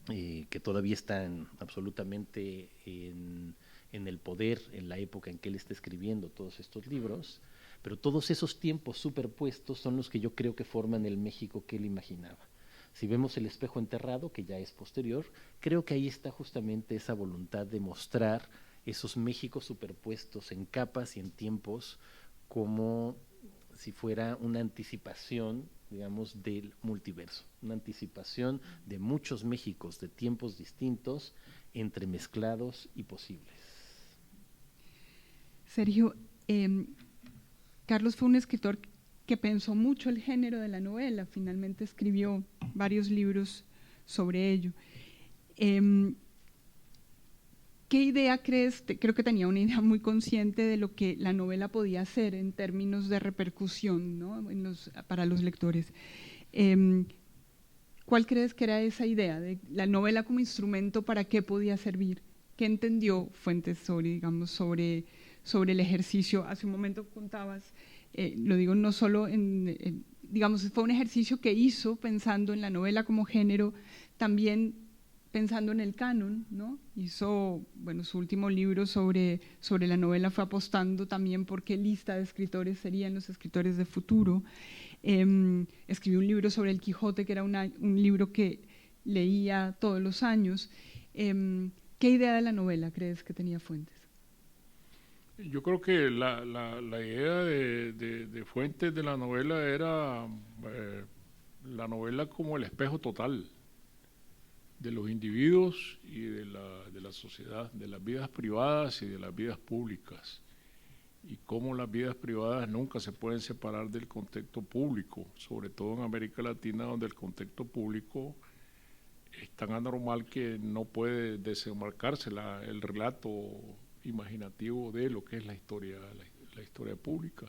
que todavía está absolutamente en el poder en la época en que él está escribiendo todos estos libros, Pero todos esos tiempos superpuestos son los que yo creo que forman el México que él imaginaba. Si vemos El espejo enterrado, que ya es posterior, creo que ahí está justamente esa voluntad de mostrar esos Méxicos superpuestos en capas y en tiempos, como si fuera una anticipación, digamos, del multiverso, una anticipación de muchos Méxicos de tiempos distintos, entremezclados y posibles. Sergio, Carlos fue un escritor que pensó mucho el género de la novela, finalmente escribió varios libros sobre ello. ¿Qué idea crees? Creo que tenía una idea muy consciente de lo que la novela podía hacer en términos de repercusión, ¿no? Para los lectores. ¿Cuál crees que era esa idea de la novela como instrumento? ¿Para qué podía servir? ¿Qué entendió Fuentes sobre el ejercicio? Hace un momento contabas, lo digo no solo digamos, fue un ejercicio que hizo pensando en la novela como género, también pensando en el canon, ¿no? Hizo, bueno, su último libro sobre la novela fue apostando también por qué lista de escritores serían los escritores de futuro. Escribió un libro sobre el Quijote, que era un libro que leía todos los años. ¿Qué idea de la novela crees que tenía Fuentes? Yo creo que la idea de Fuentes de la novela era la novela como el espejo total de los individuos y de la sociedad, de las vidas privadas y de las vidas públicas, y cómo las vidas privadas nunca se pueden separar del contexto público, sobre todo en América Latina, donde el contexto público es tan anormal que no puede desenmarcarse el relato imaginativo de lo que es la historia pública.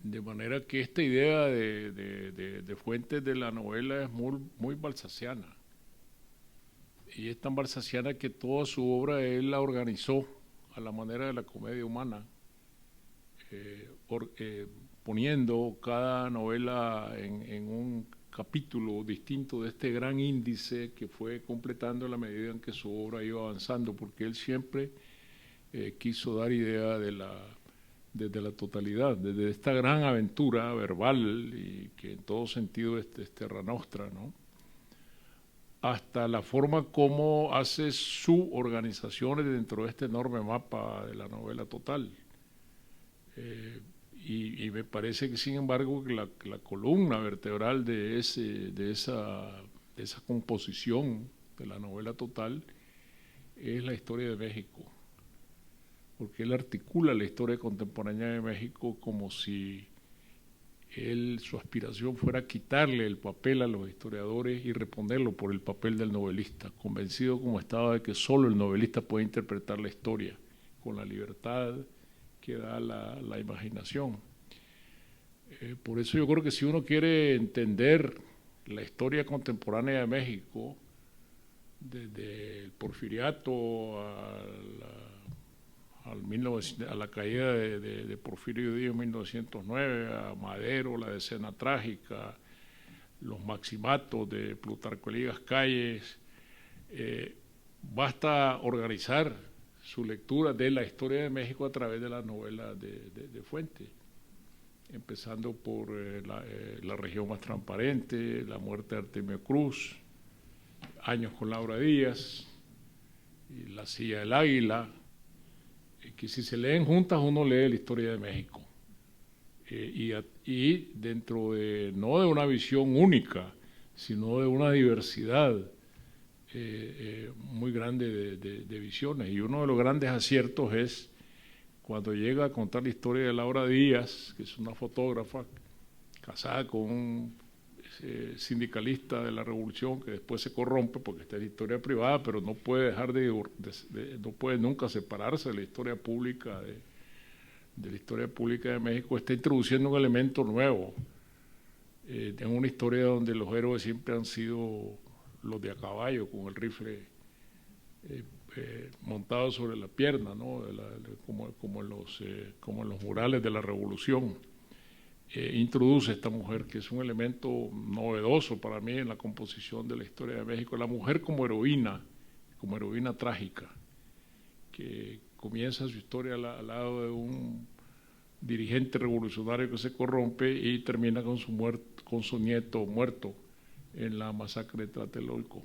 De manera que esta idea de Fuentes de la novela es muy balzaciana, y es tan balzaciana que toda su obra él la organizó a la manera de la comedia humana, poniendo cada novela en un capítulo distinto de este gran índice que fue completando a la medida en que su obra iba avanzando, porque él siempre quiso dar idea desde la totalidad, desde esta gran aventura verbal, y que en todo sentido es Terra Nostra, ¿no?, hasta la forma como hace su organización dentro de este enorme mapa de la novela total. Y me parece que, sin embargo, que la columna vertebral de esa composición de la novela total es la historia de México, porque él articula la historia contemporánea de México como si su aspiración fuera quitarle el papel a los historiadores y reponerlo por el papel del novelista, convencido como estaba de que solo el novelista puede interpretar la historia con la libertad que da la imaginación. Por eso yo creo que si uno quiere entender la historia contemporánea de México, desde el Porfiriato a la caída de Porfirio Díaz en 1909, a Madero, la decena trágica, los maximatos de Plutarco Elías Calles, basta organizar su lectura de la historia de México a través de la novela de Fuentes, empezando por La región más transparente, La muerte de Artemio Cruz, Años con Laura Díaz, y La silla del águila, que si se leen juntas uno lee la historia de México, y dentro no de una visión única, sino de una diversidad muy grande de visiones. Y uno de los grandes aciertos es cuando llega a contar la historia de Laura Díaz, que es una fotógrafa casada con un sindicalista de la revolución, que después se corrompe porque está en la historia privada, pero no puede dejar no puede nunca separarse de la historia pública de la historia pública de México. Está introduciendo un elemento nuevo en una historia donde los héroes siempre han sido los de a caballo con el rifle montado sobre la pierna, ¿no?, como en los murales de la revolución. Introduce esta mujer, que es un elemento novedoso para mí en la composición de la historia de México, la mujer como heroína trágica, que comienza su historia al lado dirigente revolucionario que se corrompe y termina con su nieto muerto en la masacre de Tlatelolco.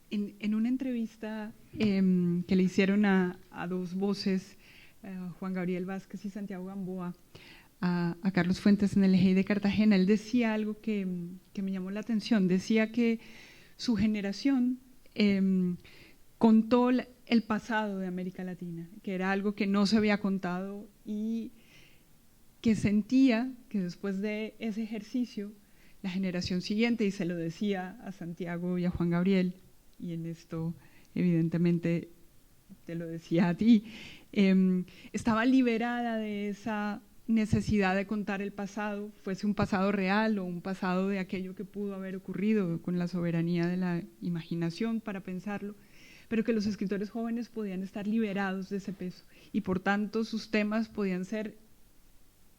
En una entrevista que le hicieron a dos voces, Juan Gabriel Vázquez y Santiago Gamboa, a Carlos Fuentes en el EGEI de Cartagena, él decía algo que me llamó la atención. Decía que su generación contó el pasado de América Latina, que era algo que no se había contado, y que sentía que después de ese ejercicio, la generación siguiente, y se lo decía a Santiago y a Juan Gabriel, y en esto evidentemente te lo decía a ti, estaba liberada de esa necesidad de contar el pasado, fuese un pasado real o un pasado de aquello que pudo haber ocurrido, con la soberanía de la imaginación para pensarlo, pero que los escritores jóvenes podían estar liberados de ese peso y por tanto sus temas podían ser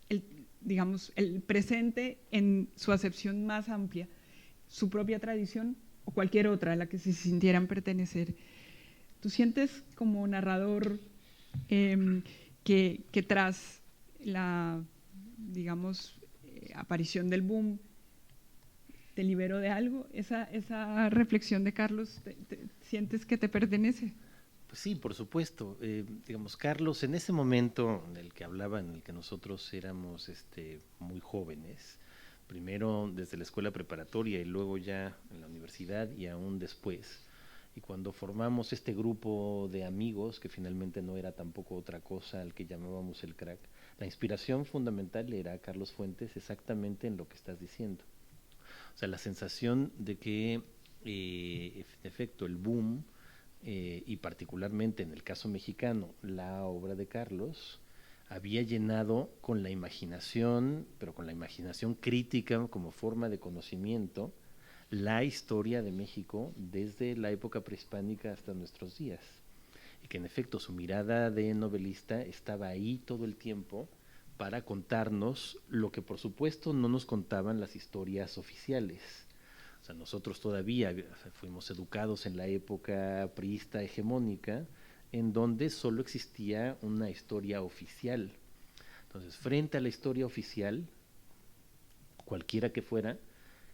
el presente en su acepción más amplia, su propia tradición o cualquier otra a la que se sintieran pertenecer. ¿Tú sientes como narrador que tras la, aparición del boom te liberó de algo? ¿Esa reflexión de Carlos sientes que te pertenece? Pues sí, por supuesto. Carlos, en ese momento en el que hablaba, en el que nosotros éramos muy jóvenes, primero desde la escuela preparatoria y luego ya en la universidad y aún después, y cuando formamos este grupo de amigos, que finalmente no era tampoco otra cosa al que llamábamos el crack, la inspiración fundamental era Carlos Fuentes exactamente en lo que estás diciendo. O sea, la sensación de que, en efecto, el boom, y particularmente en el caso mexicano, la obra de Carlos, había llenado con la imaginación, pero con la imaginación crítica como forma de conocimiento, la historia de México desde la época prehispánica hasta nuestros días. Y que en efecto su mirada de novelista estaba ahí todo el tiempo para contarnos lo que por supuesto no nos contaban las historias oficiales. O sea, nosotros todavía fuimos educados en la época priista hegemónica, en donde solo existía una historia oficial. Entonces, frente a la historia oficial, cualquiera que fuera,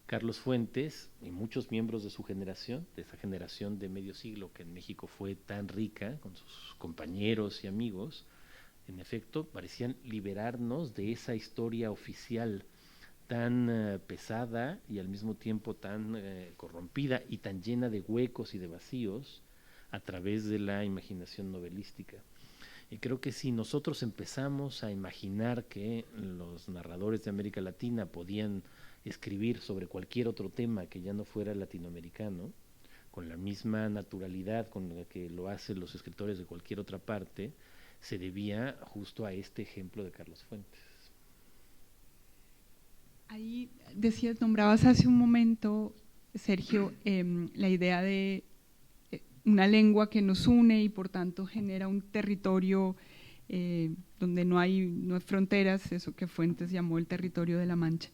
Carlos Fuentes y muchos miembros de su generación, de esa generación de medio siglo que en México fue tan rica, con sus compañeros y amigos, en efecto, parecían liberarnos de esa historia oficial tan pesada y al mismo tiempo tan corrompida y tan llena de huecos y de vacíos a través de la imaginación novelística. Y creo que si nosotros empezamos a imaginar que los narradores de América Latina podían escribir sobre cualquier otro tema que ya no fuera latinoamericano, con la misma naturalidad con la que lo hacen los escritores de cualquier otra parte, se debía justo a este ejemplo de Carlos Fuentes. Ahí nombrabas hace un momento, Sergio, la idea de una lengua que nos une y por tanto genera un territorio donde no hay fronteras, eso que Fuentes llamó el territorio de la Mancha.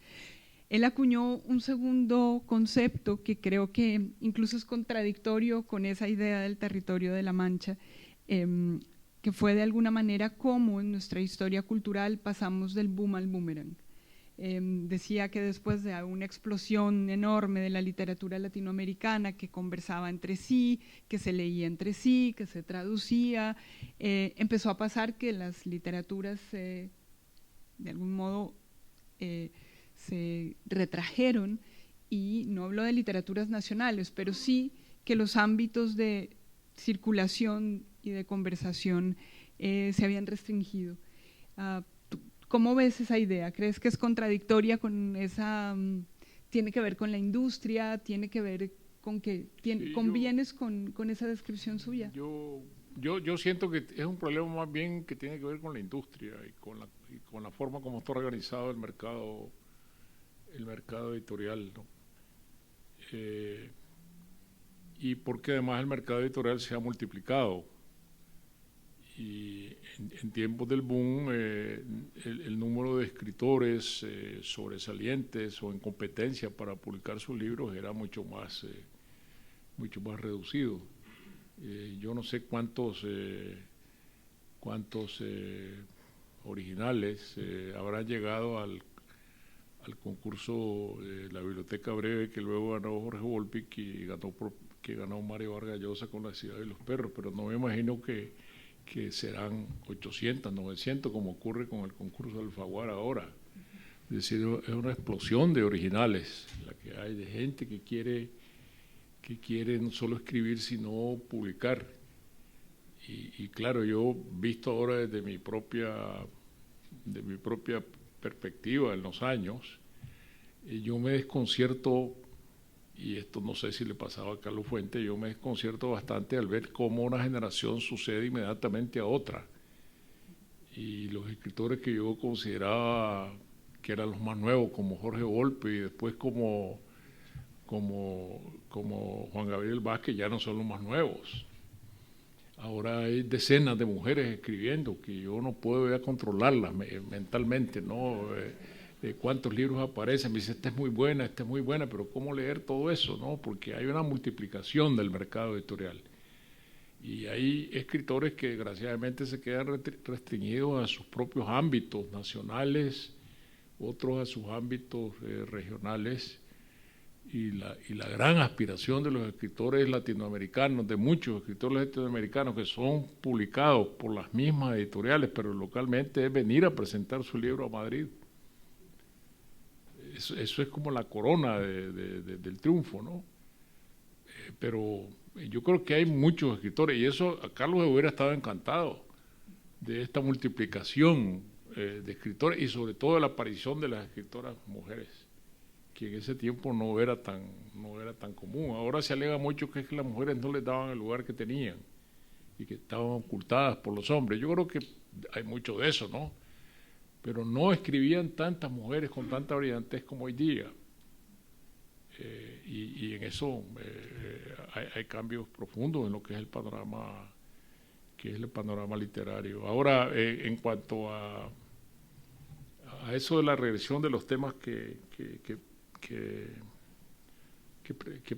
Él acuñó un segundo concepto que creo que incluso es contradictorio con esa idea del territorio de la Mancha, que fue de alguna manera cómo en nuestra historia cultural pasamos del boom al boomerang. Decía que después de una explosión enorme de la literatura latinoamericana que conversaba entre sí, que se leía entre sí, que se traducía, empezó a pasar que las literaturas de algún modo se retrajeron, y no hablo de literaturas nacionales, pero sí que los ámbitos de circulación y de conversación se habían restringido. ¿Cómo ves esa idea? ¿Crees que es contradictoria con esa, tiene que ver con la industria, tiene que ver con que convienes con esa descripción suya? Yo siento que es un problema más bien que tiene que ver con la industria y con la forma como está organizado el mercado editorial, ¿no? Y porque además el mercado editorial se ha multiplicado. Y en tiempos del boom, el número de escritores sobresalientes o en competencia para publicar sus libros era mucho más reducido. Yo no sé cuántos cuántos originales habrán llegado al concurso de la Biblioteca Breve, que luego ganó Jorge Volpi, que ganó Mario Vargas Llosa con La Ciudad de los Perros, pero no me imagino que serán 800, 900, como ocurre con el concurso del Alfaguara ahora. Es decir, es una explosión de originales la que hay, de gente que quiere no solo escribir, sino publicar. Y claro, yo visto ahora desde mi propia perspectiva en los años, yo me desconcierto, y esto no sé si le pasaba a Carlos Fuentes, yo me desconcierto bastante al ver cómo una generación sucede inmediatamente a otra. Y los escritores que yo consideraba que eran los más nuevos, como Jorge Volpi, y después como Juan Gabriel Vázquez, ya no son los más nuevos. Ahora hay decenas de mujeres escribiendo que yo no puedo ya controlarlas mentalmente, ¿no? Cuántos libros aparecen, me dice, esta es muy buena, pero ¿cómo leer todo eso, no? Porque hay una multiplicación del mercado editorial. Y hay escritores que desgraciadamente se quedan restringidos a sus propios ámbitos nacionales, otros a sus ámbitos regionales. Y la gran aspiración de los escritores latinoamericanos, de muchos escritores latinoamericanos que son publicados por las mismas editoriales, pero localmente, es venir a presentar su libro a Madrid. Eso es como la corona del triunfo, ¿no? Pero yo creo que hay muchos escritores, y eso a Carlos hubiera estado encantado de esta multiplicación de escritores, y sobre todo de la aparición de las escritoras mujeres, que en ese tiempo no era tan común. Ahora se alega mucho que es que las mujeres no les daban el lugar que tenían y que estaban ocultadas por los hombres. Yo creo que hay mucho de eso, ¿no? Pero no escribían tantas mujeres con tanta brillantez como hoy día. Y en eso hay cambios profundos en lo que es el panorama literario. Ahora, en cuanto a eso de la regresión de los temas que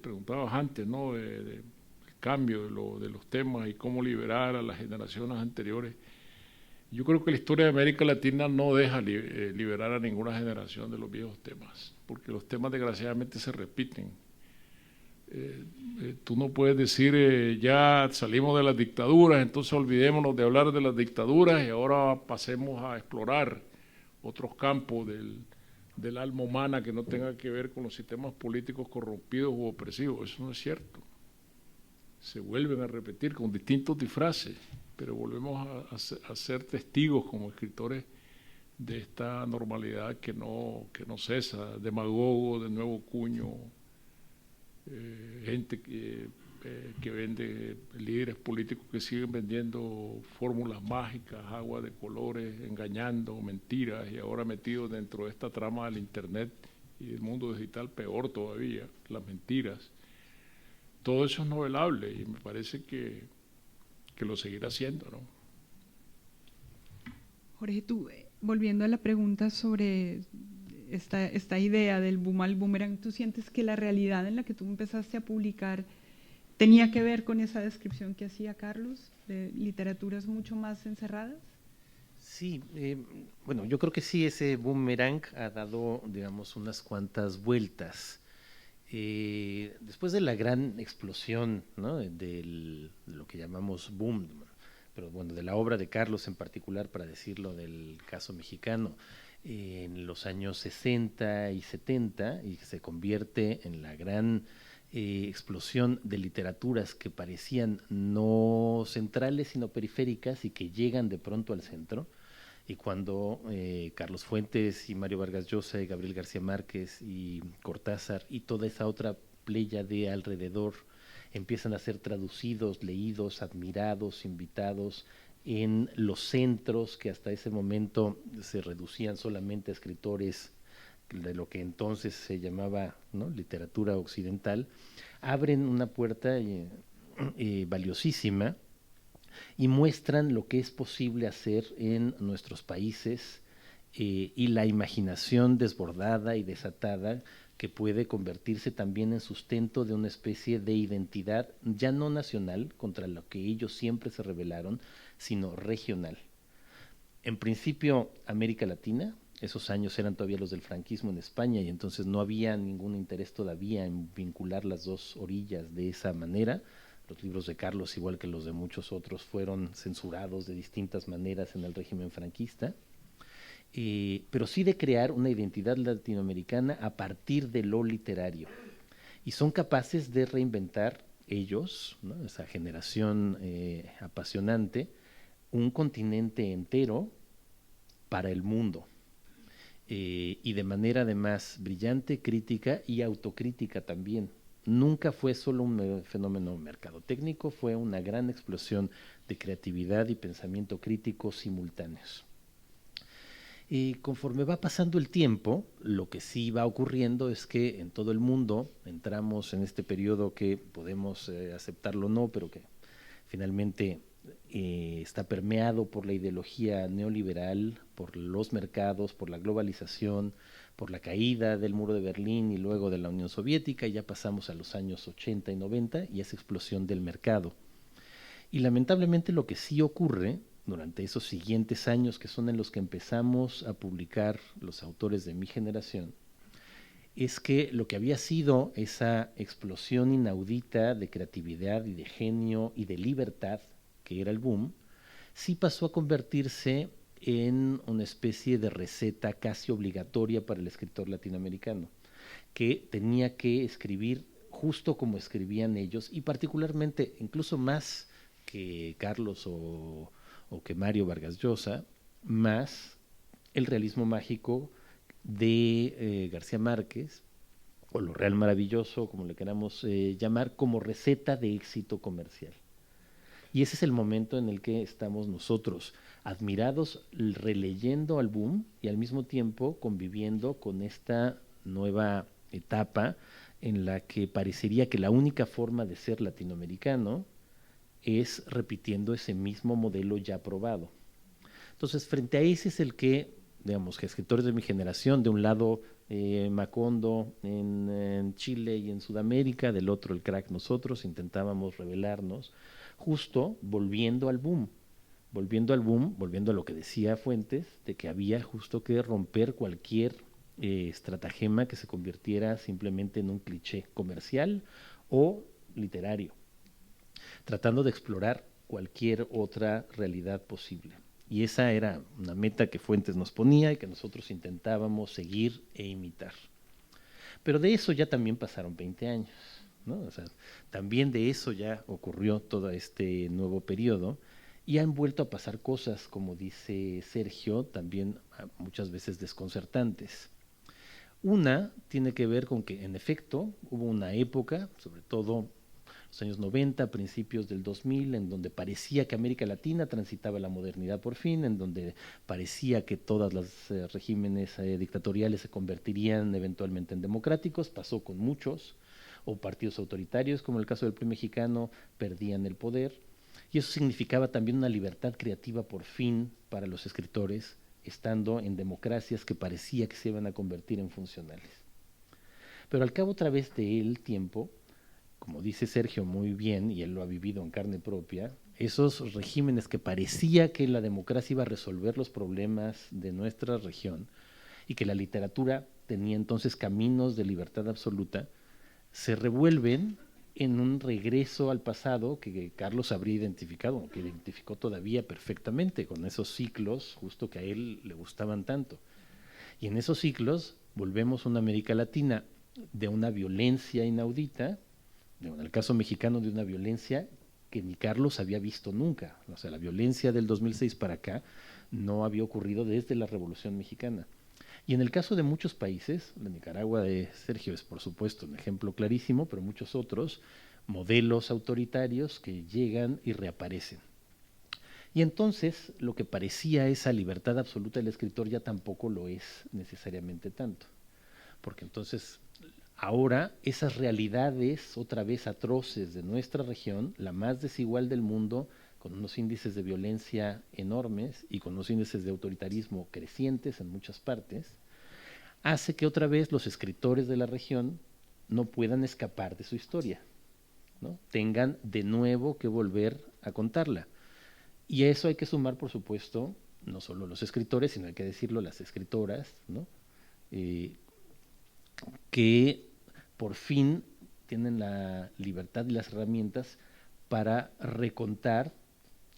preguntabas antes, ¿no? El cambio de los temas y cómo liberar a las generaciones anteriores. Yo creo que la historia de América Latina no deja liberar a ninguna generación de los viejos temas, porque los temas desgraciadamente se repiten. Tú no puedes decir ya salimos de las dictaduras, entonces olvidémonos de hablar de las dictaduras y ahora pasemos a explorar otros campos del alma humana que no tenga que ver con los sistemas políticos corrompidos u opresivos. Eso no es cierto. Se vuelven a repetir con distintos disfraces, pero volvemos a ser testigos como escritores de esta normalidad que no cesa, demagogo de nuevo cuño, gente que vende, líderes políticos que siguen vendiendo fórmulas mágicas, agua de colores, engañando, mentiras, y ahora metidos dentro de esta trama del internet y del mundo digital, peor todavía, las mentiras. Todo eso es novelable y me parece que lo seguirá haciendo, ¿no? Jorge, tú, volviendo a la pregunta sobre esta idea del boom al boomerang, ¿tú sientes que la realidad en la que tú empezaste a publicar tenía que ver con esa descripción que hacía Carlos, de literaturas mucho más encerradas? Sí, bueno, yo creo que sí, ese boomerang ha dado, digamos, unas cuantas vueltas. Después de la gran explosión, ¿no? de lo que llamamos boom, pero bueno, de la obra de Carlos en particular, para decirlo del caso mexicano, en los años 60 y 70, y se convierte en la gran explosión de literaturas que parecían no centrales sino periféricas y que llegan de pronto al centro. Y cuando Carlos Fuentes y Mario Vargas Llosa y Gabriel García Márquez y Cortázar y toda esa otra playa de alrededor empiezan a ser traducidos, leídos, admirados, invitados en los centros que hasta ese momento se reducían solamente a escritores de lo que entonces se llamaba, ¿no?, literatura occidental, abren una puerta valiosísima y muestran lo que es posible hacer en nuestros países y la imaginación desbordada y desatada que puede convertirse también en sustento de una especie de identidad ya no nacional, contra lo que ellos siempre se rebelaron, sino regional. En principio, América Latina, esos años eran todavía los del franquismo en España, y entonces no había ningún interés todavía en vincular las dos orillas de esa manera. Los libros de Carlos, igual que los de muchos otros, fueron censurados de distintas maneras en el régimen franquista. Pero sí de crear una identidad latinoamericana a partir de lo literario. Y son capaces de reinventar ellos, ¿no?, esa generación apasionante, un continente entero para el mundo. Y de manera además brillante, crítica y autocrítica también. Nunca fue solo un fenómeno mercadotécnico, fue una gran explosión de creatividad y pensamiento crítico simultáneos. Y conforme va pasando el tiempo, lo que sí va ocurriendo es que en todo el mundo entramos en este periodo que podemos aceptarlo o no, pero que finalmente está permeado por la ideología neoliberal, por los mercados, por la globalización, por la caída del muro de Berlín y luego de la Unión Soviética, y ya pasamos a los años 80 y 90 y esa explosión del mercado. Y lamentablemente lo que sí ocurre durante esos siguientes años, que son en los que empezamos a publicar los autores de mi generación, es que lo que había sido esa explosión inaudita de creatividad y de genio y de libertad, que era el boom, sí pasó a convertirse en una especie de receta casi obligatoria para el escritor latinoamericano, que tenía que escribir justo como escribían ellos, y particularmente, incluso más que Carlos o que Mario Vargas Llosa, más el realismo mágico de García Márquez, o lo real maravilloso, como le queramos llamar, como receta de éxito comercial. Y ese es el momento en el que estamos nosotros, admirados, releyendo al boom y al mismo tiempo conviviendo con esta nueva etapa en la que parecería que la única forma de ser latinoamericano es repitiendo ese mismo modelo ya probado. Entonces, frente a ese es el que, digamos, que escritores de mi generación, de un lado Macondo en Chile y en Sudamérica, del otro el crack nosotros, intentábamos revelarnos, justo volviendo al boom, volviendo a lo que decía Fuentes, de que había justo que romper cualquier estratagema que se convirtiera simplemente en un cliché comercial o literario, tratando de explorar cualquier otra realidad posible. Y esa era una meta que Fuentes nos ponía y que nosotros intentábamos seguir e imitar. Pero de eso ya también pasaron 20 años, ¿no? O sea, también de eso ya ocurrió todo este nuevo periodo y han vuelto a pasar cosas, como dice Sergio, también muchas veces desconcertantes. Una tiene que ver con que, en efecto, hubo una época, sobre todo los años 90, principios del 2000, en donde parecía que América Latina transitaba la modernidad por fin, en donde parecía que todos los regímenes dictatoriales se convertirían eventualmente en democráticos. Pasó con muchos, o partidos autoritarios, como el caso del PRI mexicano, perdían el poder, y eso significaba también una libertad creativa por fin para los escritores, estando en democracias que parecía que se iban a convertir en funcionales. Pero al cabo otra vez del tiempo, como dice Sergio muy bien, y él lo ha vivido en carne propia, esos regímenes que parecía que la democracia iba a resolver los problemas de nuestra región y que la literatura tenía entonces caminos de libertad absoluta, se revuelven en un regreso al pasado que Carlos habría identificado, que identificó todavía perfectamente con esos ciclos justo que a él le gustaban tanto. Y en esos ciclos volvemos a una América Latina de una violencia inaudita, en el caso mexicano de una violencia que ni Carlos había visto nunca. O sea, la violencia del 2006 para acá no había ocurrido desde la Revolución Mexicana. Y en el caso de muchos países, de Nicaragua de Sergio es por supuesto un ejemplo clarísimo, pero muchos otros, modelos autoritarios que llegan y reaparecen. Y entonces lo que parecía esa libertad absoluta del escritor ya tampoco lo es necesariamente tanto, porque entonces ahora esas realidades otra vez atroces de nuestra región, la más desigual del mundo, con unos índices de violencia enormes y con unos índices de autoritarismo crecientes en muchas partes, hace que otra vez los escritores de la región no puedan escapar de su historia, ¿no? Tengan de nuevo que volver a contarla. Y a eso hay que sumar, por supuesto, no solo los escritores, sino hay que decirlo, las escritoras, ¿no? Que por fin tienen la libertad y las herramientas para recontar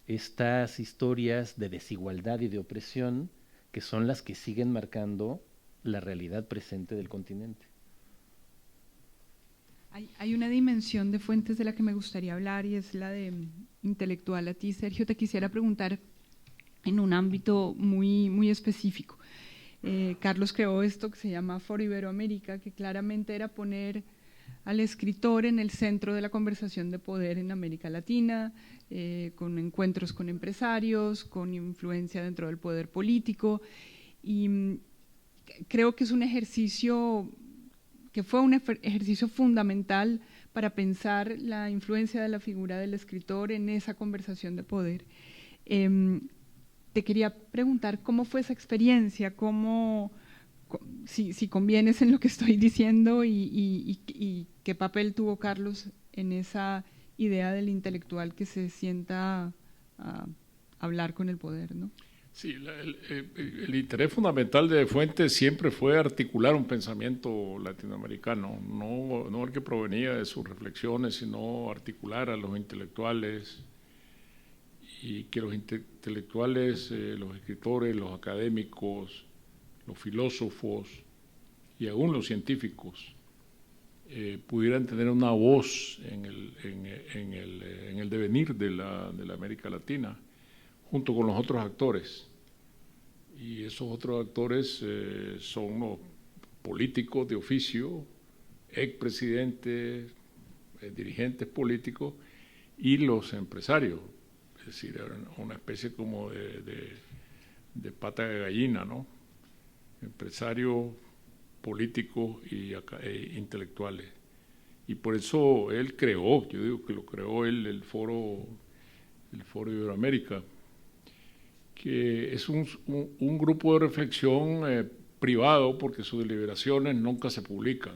estas historias de desigualdad y de opresión que son las que siguen marcando la realidad presente del continente. Hay una dimensión de Fuentes de la que me gustaría hablar y es la de intelectual. A ti, Sergio, te quisiera preguntar en un ámbito muy específico. Carlos creó esto que se llama Foro Iberoamérica, que claramente era poner al escritor en el centro de la conversación de poder en América Latina, con encuentros con empresarios, con influencia dentro del poder político, y creo que es un ejercicio que fue un ejercicio fundamental para pensar la influencia de la figura del escritor en esa conversación de poder. Te quería preguntar cómo fue esa experiencia, si convienes en lo que estoy diciendo y qué papel tuvo Carlos en esa idea del intelectual que se sienta a hablar con el poder, ¿no? Sí, el interés fundamental de Fuentes siempre fue articular un pensamiento latinoamericano, no el que provenía de sus reflexiones, sino articular a los intelectuales y que los intelectuales, los escritores, los académicos, los filósofos y aún los científicos pudieran tener una voz en el devenir de la América Latina, junto con los otros actores. Y esos otros actores son los políticos de oficio, expresidentes, dirigentes políticos y los empresarios. Es decir, una especie como de pata de gallina, ¿no? Empresarios, políticos e intelectuales. Y por eso él creó, yo digo que lo creó él, el Foro Iberoamérica, que es un grupo de reflexión privado, porque sus deliberaciones nunca se publican.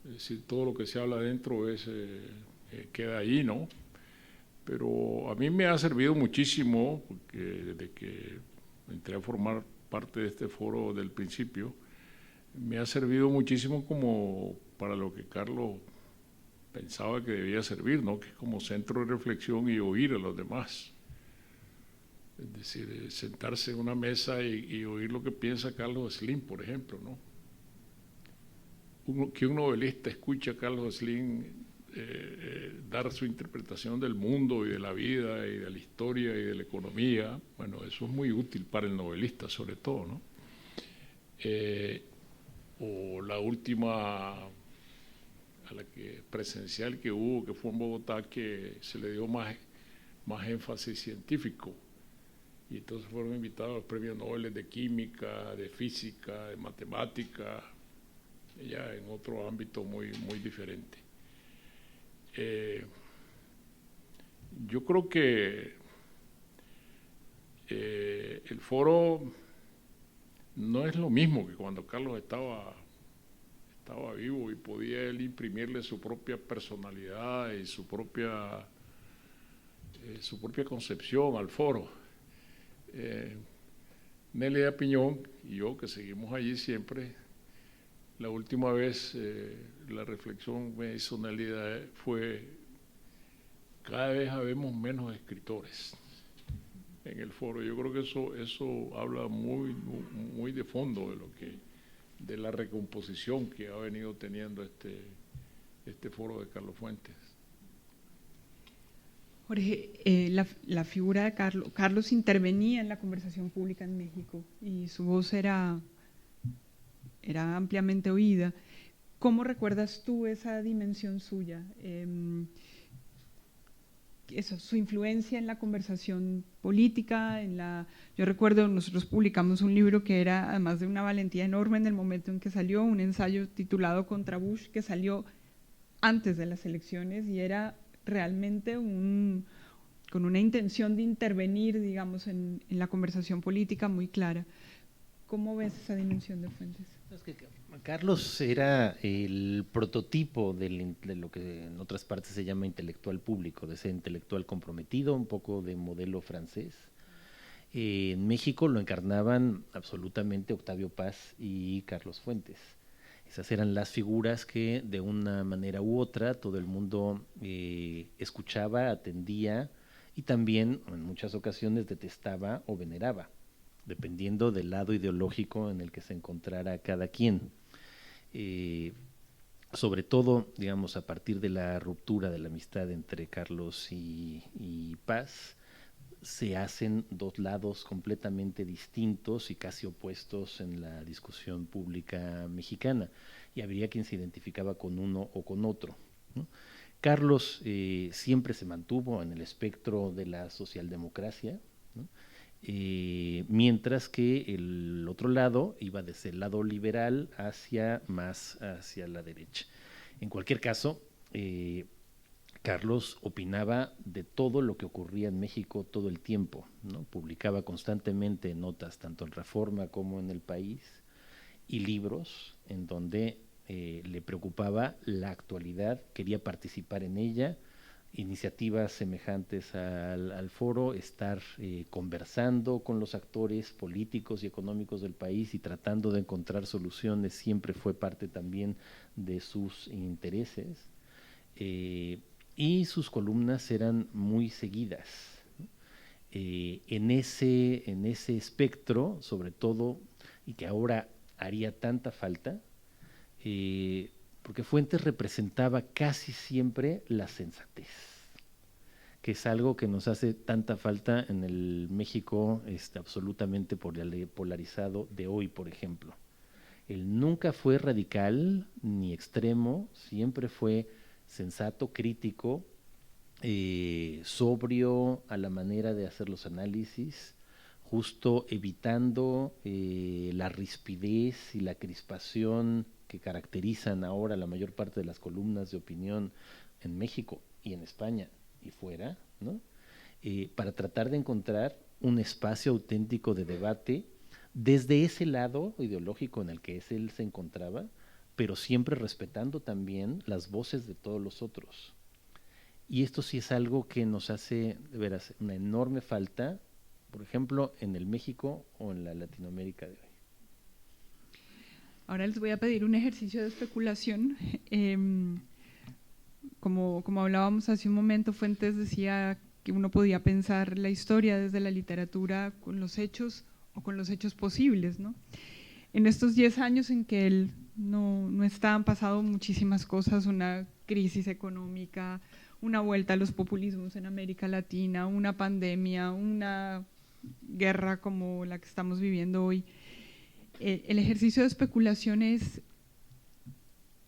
Es decir, todo lo que se habla adentro queda ahí, ¿no? Pero a mí me ha servido muchísimo, porque desde que entré a formar parte de este foro del principio, me ha servido muchísimo como para lo que Carlos pensaba que debía servir, ¿no? Que es como centro de reflexión y oír a los demás. Es decir, sentarse en una mesa y oír lo que piensa Carlos Slim, por ejemplo, ¿no? Que un novelista escucha a Carlos Slim dar su interpretación del mundo y de la vida y de la historia y de la economía, bueno, eso es muy útil para el novelista sobre todo, ¿no? O la última presencial que hubo, que fue en Bogotá, que se le dio más énfasis científico, y entonces fueron invitados a los premios Nobel de química, de física, de matemática, ya en otro ámbito muy diferente. Yo creo que el foro no es lo mismo que cuando Carlos estaba vivo y podía él imprimirle su propia personalidad y su propia concepción al foro. Nelia Piñón y yo, que seguimos allí siempre, la última vez la reflexión me hizo Nelia fue: cada vez habemos menos escritores en el foro. Yo creo que eso habla muy de fondo de la recomposición que ha venido teniendo este foro de Carlos Fuentes. Jorge, la figura de Carlos intervenía en la conversación pública en México y su voz era ampliamente oída. ¿Cómo recuerdas tú esa dimensión suya? Su influencia en la conversación política, yo recuerdo, nosotros publicamos un libro que era, además de una valentía enorme en el momento en que salió, un ensayo titulado Contra Bush, que salió antes de las elecciones y era realmente con una intención de intervenir, digamos, en la conversación política muy clara. ¿Cómo ves esa dimensión de Fuentes? Es que Carlos era el prototipo de lo que en otras partes se llama intelectual público, de ese intelectual comprometido, un poco de modelo francés. En México lo encarnaban absolutamente Octavio Paz y Carlos Fuentes. Esas eran las figuras que de una manera u otra todo el mundo escuchaba, atendía y también en muchas ocasiones detestaba o veneraba, dependiendo del lado ideológico en el que se encontrara cada quien. Sobre todo, digamos, a partir de la ruptura de la amistad entre Carlos y Paz, se hacen dos lados completamente distintos y casi opuestos en la discusión pública mexicana, y habría quien se identificaba con uno o con otro, ¿no? Carlos siempre se mantuvo en el espectro de la socialdemocracia, ¿no? Mientras que el otro lado iba desde el lado liberal más hacia la derecha. En cualquier caso, Carlos opinaba de todo lo que ocurría en México todo el tiempo, ¿no? Publicaba constantemente notas tanto en Reforma como en El País y libros en donde le preocupaba la actualidad, quería participar en ella, iniciativas semejantes al foro, estar conversando con los actores políticos y económicos del país y tratando de encontrar soluciones, siempre fue parte también de sus intereses. Y sus columnas eran muy seguidas, ¿no? En ese espectro, sobre todo, y que ahora haría tanta falta, porque Fuentes representaba casi siempre la sensatez, que es algo que nos hace tanta falta en el México absolutamente polarizado de hoy, por ejemplo. Él nunca fue radical ni extremo, siempre fue sensato, crítico, sobrio a la manera de hacer los análisis, justo evitando la rispidez y la crispación que caracterizan ahora la mayor parte de las columnas de opinión en México y en España y fuera, ¿no? Para tratar de encontrar un espacio auténtico de debate desde ese lado ideológico en el que él se encontraba, pero siempre respetando también las voces de todos los otros. Y esto sí es algo que nos hace, de veras, una enorme falta, por ejemplo, en el México o en la Latinoamérica de hoy. Ahora les voy a pedir un ejercicio de especulación. Como hablábamos hace un momento, Fuentes decía que uno podía pensar la historia desde la literatura con los hechos o con los hechos posibles, ¿no? En estos 10 años en que él no está, han pasado muchísimas cosas, una crisis económica, una vuelta a los populismos en América Latina, una pandemia, una guerra como la que estamos viviendo hoy. El ejercicio de especulación es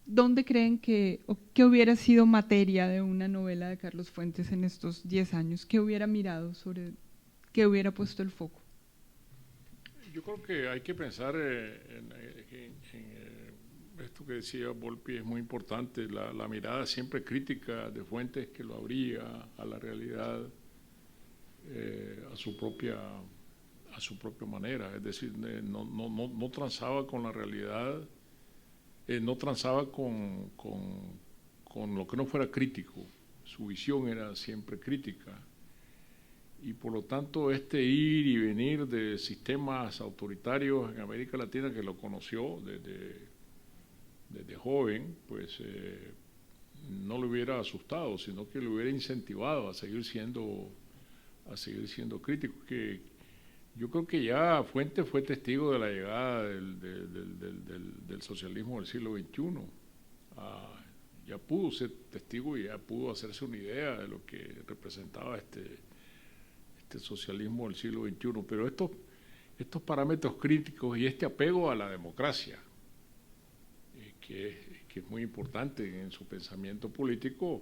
¿dónde creen que hubiera sido materia de una novela de Carlos Fuentes en estos 10 años? ¿Qué hubiera mirado sobre qué hubiera puesto el foco? Yo creo que hay que pensar en esto que decía Volpi, es muy importante, la mirada siempre crítica de Fuentes, que lo abría a la realidad a su propia manera, es decir, no transaba con la realidad, no transaba con lo que no fuera crítico, su visión era siempre crítica. Y por lo tanto ir y venir de sistemas autoritarios en América Latina, que lo conoció desde joven, pues no le hubiera asustado, sino que le hubiera incentivado a seguir siendo crítico. Que yo creo que ya Fuentes fue testigo de la llegada del socialismo del siglo XXI. Ya pudo ser testigo y ya pudo hacerse una idea de lo que representaba este socialismo del siglo XXI, pero estos parámetros críticos y este apego a la democracia, que es muy importante en su pensamiento político,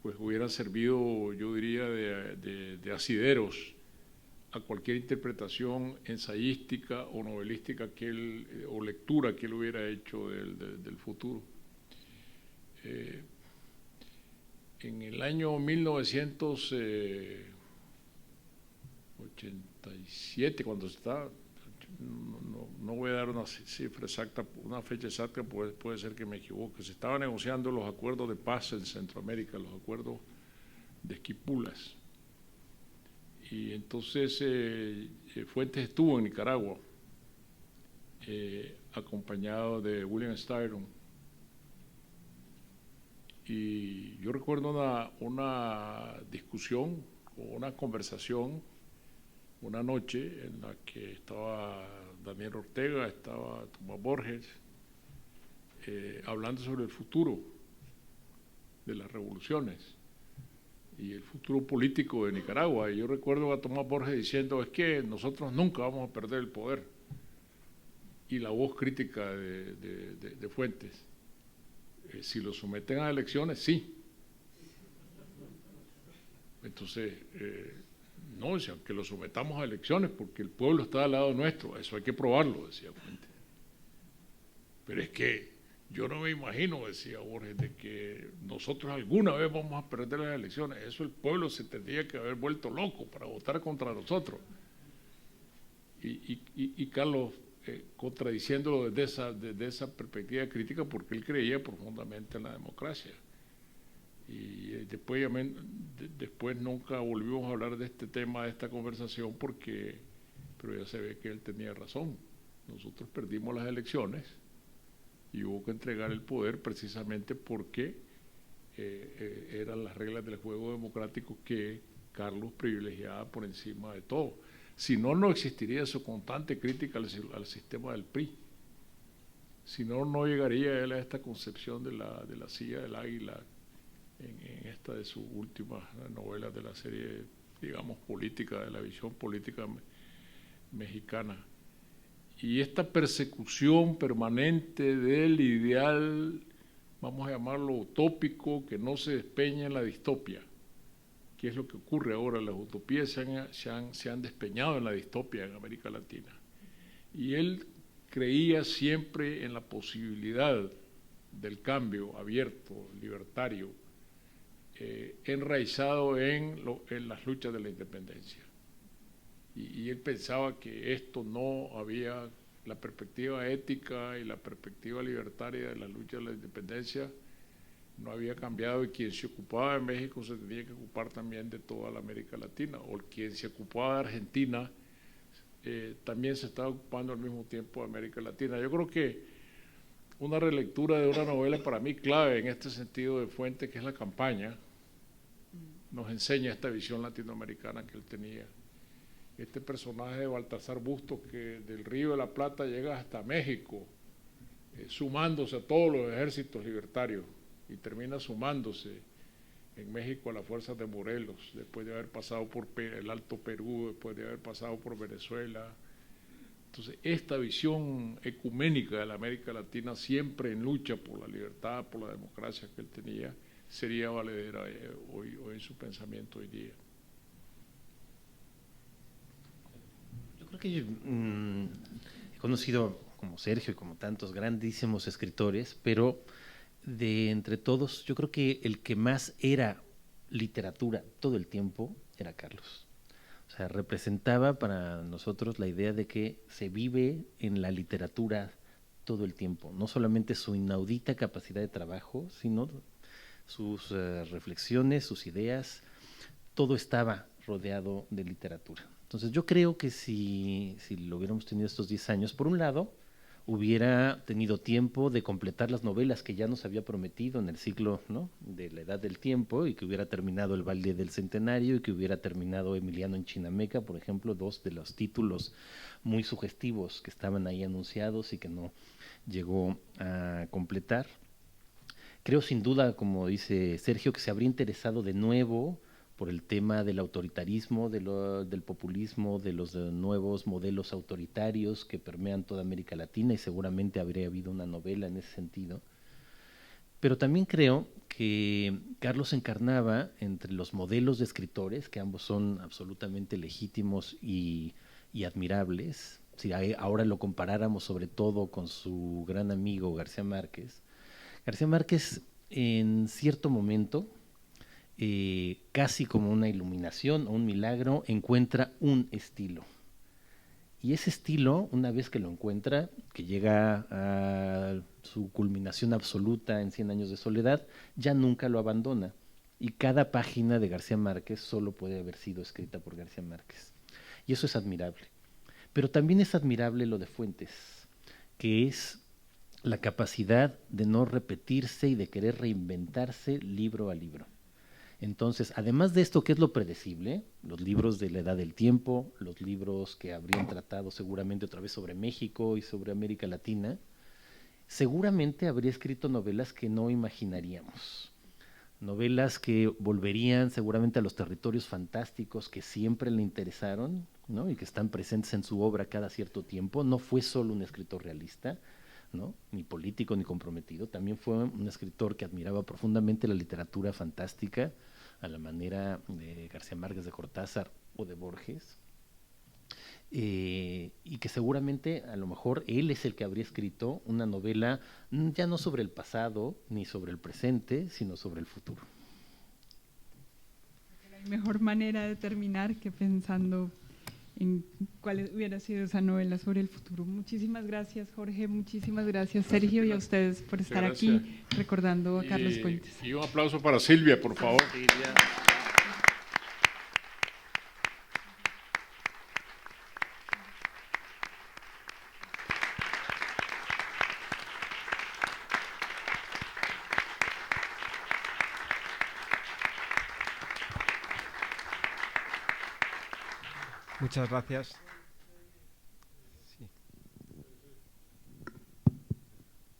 pues hubieran servido, yo diría, de asideros a cualquier interpretación ensayística o novelística o lectura que él hubiera hecho del futuro. En el año 1987, cuando se estaba, no voy a dar una cifra exacta, una fecha exacta, puede ser que me equivoque. Se estaban negociando los acuerdos de paz en Centroamérica, los acuerdos de Esquipulas. Y entonces Fuentes estuvo en Nicaragua, acompañado de William Styron. Y yo recuerdo una discusión o una conversación una noche en la que estaba Daniel Ortega, estaba Tomás Borges, hablando sobre el futuro de las revoluciones y el futuro político de Nicaragua. Y yo recuerdo a Tomás Borges diciendo, es que nosotros nunca vamos a perder el poder. Y la voz crítica de Fuentes, si lo someten a elecciones, sí. Entonces, no, decía, que lo sometamos a elecciones porque el pueblo está al lado nuestro, eso hay que probarlo, decía Fuentes. Pero es que yo no me imagino, decía Borges, de que nosotros alguna vez vamos a perder las elecciones. Eso el pueblo se tendría que haber vuelto loco para votar contra nosotros. Y Carlos, contradiciéndolo desde esa perspectiva crítica, porque él creía profundamente en la democracia. Y después nunca volvimos a hablar de este tema, de esta conversación, pero ya se ve que él tenía razón. Nosotros perdimos las elecciones y hubo que entregar el poder precisamente porque eran las reglas del juego democrático que Carlos privilegiaba por encima de todo. Si no, no existiría su constante crítica al sistema del PRI. Si no, no llegaría él a esta concepción de la silla del águila en esta de sus últimas novelas de la serie, digamos, política, de la visión política mexicana. Y esta persecución permanente del ideal, vamos a llamarlo utópico, que no se despeña en la distopia, que es lo que ocurre ahora. Las utopías se han despeñado en la distopia en América Latina. Y él creía siempre en la posibilidad del cambio abierto, libertario, enraizado en las luchas de la independencia. Y él pensaba que esto no había, la perspectiva ética y la perspectiva libertaria de la lucha de la independencia no había cambiado, y quien se ocupaba de México se tenía que ocupar también de toda la América Latina, o quien se ocupaba de Argentina también se estaba ocupando al mismo tiempo de América Latina. Yo creo que una relectura de una novela para mí clave en este sentido de Fuentes, que es La campaña, nos enseña esta visión latinoamericana que él tenía. Este personaje de Baltasar Bustos, que del Río de la Plata llega hasta México, sumándose a todos los ejércitos libertarios, y termina sumándose en México a las fuerzas de Morelos, después de haber pasado por el Alto Perú, después de haber pasado por Venezuela. Entonces, esta visión ecuménica de la América Latina, siempre en lucha por la libertad, por la democracia que él tenía, sería valedera hoy en su pensamiento hoy día. Yo creo que he conocido como Sergio y como tantos grandísimos escritores, pero de entre todos, yo creo que el que más era literatura todo el tiempo era Carlos. O sea, representaba para nosotros la idea de que se vive en la literatura todo el tiempo, no solamente su inaudita capacidad de trabajo, sino sus reflexiones, sus ideas, todo estaba rodeado de literatura. Entonces yo creo que si lo hubiéramos tenido estos 10 años, por un lado, hubiera tenido tiempo de completar las novelas que ya nos había prometido en el siglo, ¿no?, de la Edad del Tiempo, y que hubiera terminado El Baile del Centenario, y que hubiera terminado Emiliano en Chinameca, por ejemplo, dos de los títulos muy sugestivos que estaban ahí anunciados y que no llegó a completar. Creo sin duda, como dice Sergio, que se habría interesado de nuevo por el tema del autoritarismo, del populismo, de los nuevos modelos autoritarios que permean toda América Latina, y seguramente habría habido una novela en ese sentido. Pero también creo que Carlos encarnaba entre los modelos de escritores, que ambos son absolutamente legítimos y admirables. Si ahora lo comparáramos sobre todo con su gran amigo García Márquez, en cierto momento, casi como una iluminación o un milagro, encuentra un estilo. Y ese estilo, una vez que lo encuentra, que llega a su culminación absoluta en 100 años de soledad, ya nunca lo abandona. Y cada página de García Márquez solo puede haber sido escrita por García Márquez. Y eso es admirable. Pero también es admirable lo de Fuentes, que es la capacidad de no repetirse y de querer reinventarse libro a libro. Entonces, además de esto, ¿qué es lo predecible? Los libros de la Edad del Tiempo, los libros que habrían tratado seguramente otra vez sobre México y sobre América Latina, seguramente habría escrito novelas que no imaginaríamos. Novelas que volverían seguramente a los territorios fantásticos que siempre le interesaron, ¿no? Y que están presentes en su obra cada cierto tiempo. No fue solo un escritor realista, ¿no? Ni político ni comprometido, también fue un escritor que admiraba profundamente la literatura fantástica, a la manera de García Márquez, de Cortázar o de Borges, y que seguramente a lo mejor él es el que habría escrito una novela ya no sobre el pasado ni sobre el presente, sino sobre el futuro. No hay mejor manera de terminar que pensando en cuál hubiera sido esa novela sobre el futuro. Muchísimas gracias, Jorge, muchísimas gracias, Sergio, y a ustedes por estar aquí recordando a Carlos Fuentes. Y un aplauso para Silvia, por favor. Silvia. Muchas gracias. Sí.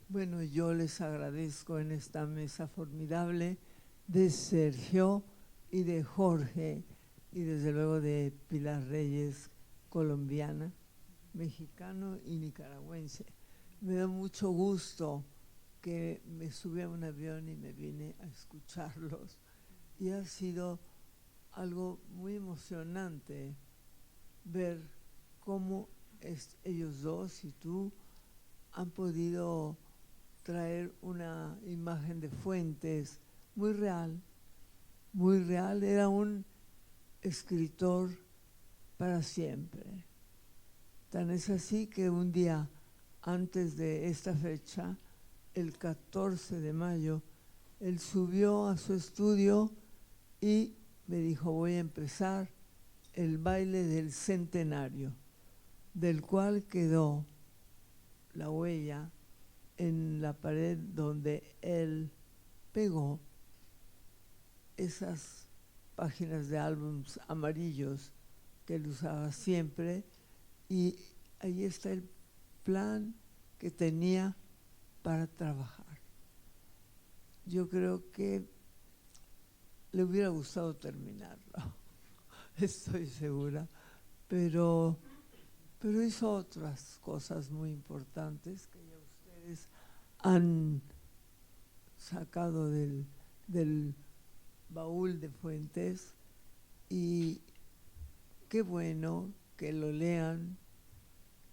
Bueno, yo les agradezco en esta mesa formidable de Sergio y de Jorge y desde luego de Pilar Reyes, colombiana, mexicano y nicaragüense. Me da mucho gusto que me subí a un avión y me vine a escucharlos y ha sido algo muy emocionante ver cómo ellos dos y tú han podido traer una imagen de Fuentes muy real, muy real. Era un escritor para siempre. Tan es así que un día antes de esta fecha, el 14 de mayo, él subió a su estudio y me dijo: voy a empezar el baile del centenario, del cual quedó la huella en la pared donde él pegó esas páginas de álbums amarillos que él usaba siempre, y ahí está el plan que tenía para trabajar. Yo creo que le hubiera gustado terminarlo. Estoy segura, pero hizo otras cosas muy importantes que ya ustedes han sacado del baúl de Fuentes, y qué bueno que lo lean,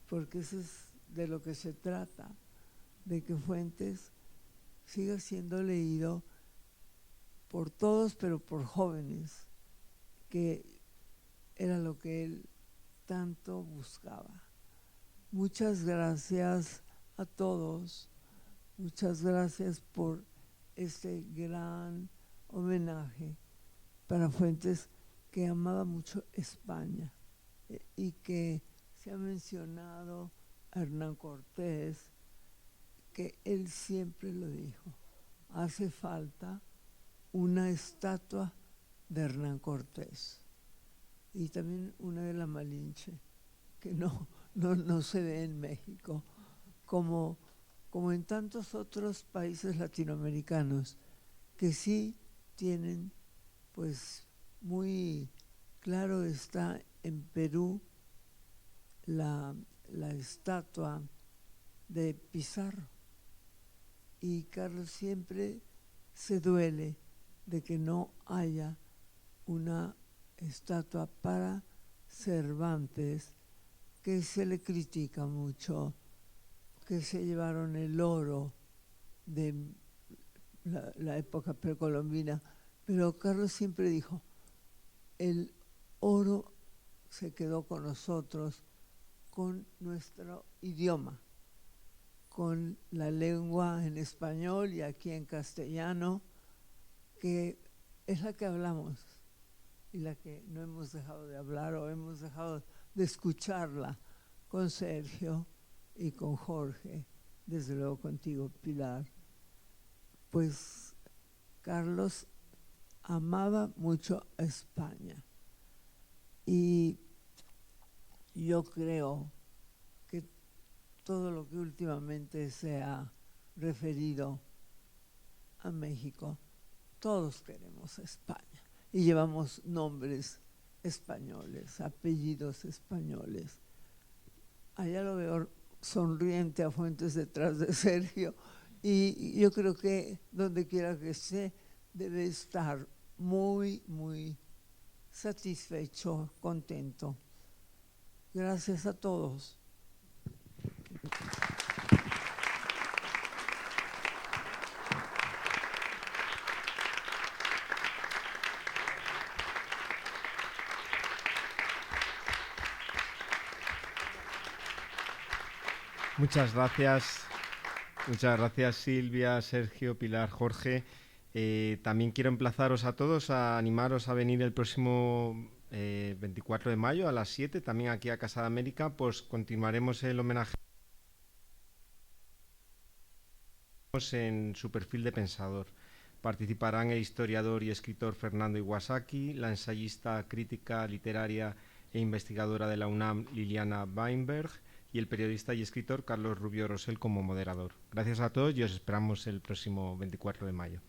porque eso es de lo que se trata, de que Fuentes siga siendo leído por todos, pero por jóvenes, que era lo que él tanto buscaba. Muchas gracias a todos, muchas gracias por este gran homenaje para Fuentes, que amaba mucho España y que se ha mencionado a Hernán Cortés, que él siempre lo dijo: hace falta una estatua de Hernán Cortés, y también una de la Malinche, que no se ve en México, como en tantos otros países latinoamericanos que sí tienen, pues muy claro está en Perú la estatua de Pizarro, y Carlos siempre se duele de que no haya una estatua para Cervantes, que se le critica mucho, que se llevaron el oro de la época precolombina, pero Carlos siempre dijo: el oro se quedó con nosotros con nuestro idioma, con la lengua en español y aquí en castellano, que es la que hablamos y la que no hemos dejado de hablar o hemos dejado de escucharla con Sergio y con Jorge, desde luego contigo, Pilar. Pues Carlos amaba mucho a España y yo creo que todo lo que últimamente se ha referido a México, todos queremos a España y llevamos nombres españoles, apellidos españoles. Allá lo veo sonriente a Fuentes detrás de Sergio y yo creo que donde quiera que esté debe estar muy, muy satisfecho, contento. Gracias a todos. Muchas gracias Silvia, Sergio, Pilar, Jorge. También quiero emplazaros a todos a animaros a venir el próximo 24 de mayo a las 7, también aquí a Casa de América, pues continuaremos el homenaje en su perfil de pensador. Participarán el historiador y escritor Fernando Iwasaki, la ensayista, crítica literaria e investigadora de la UNAM Liliana Weinberg y el periodista y escritor Carlos Rubio Rosell como moderador. Gracias a todos y os esperamos el próximo 24 de mayo.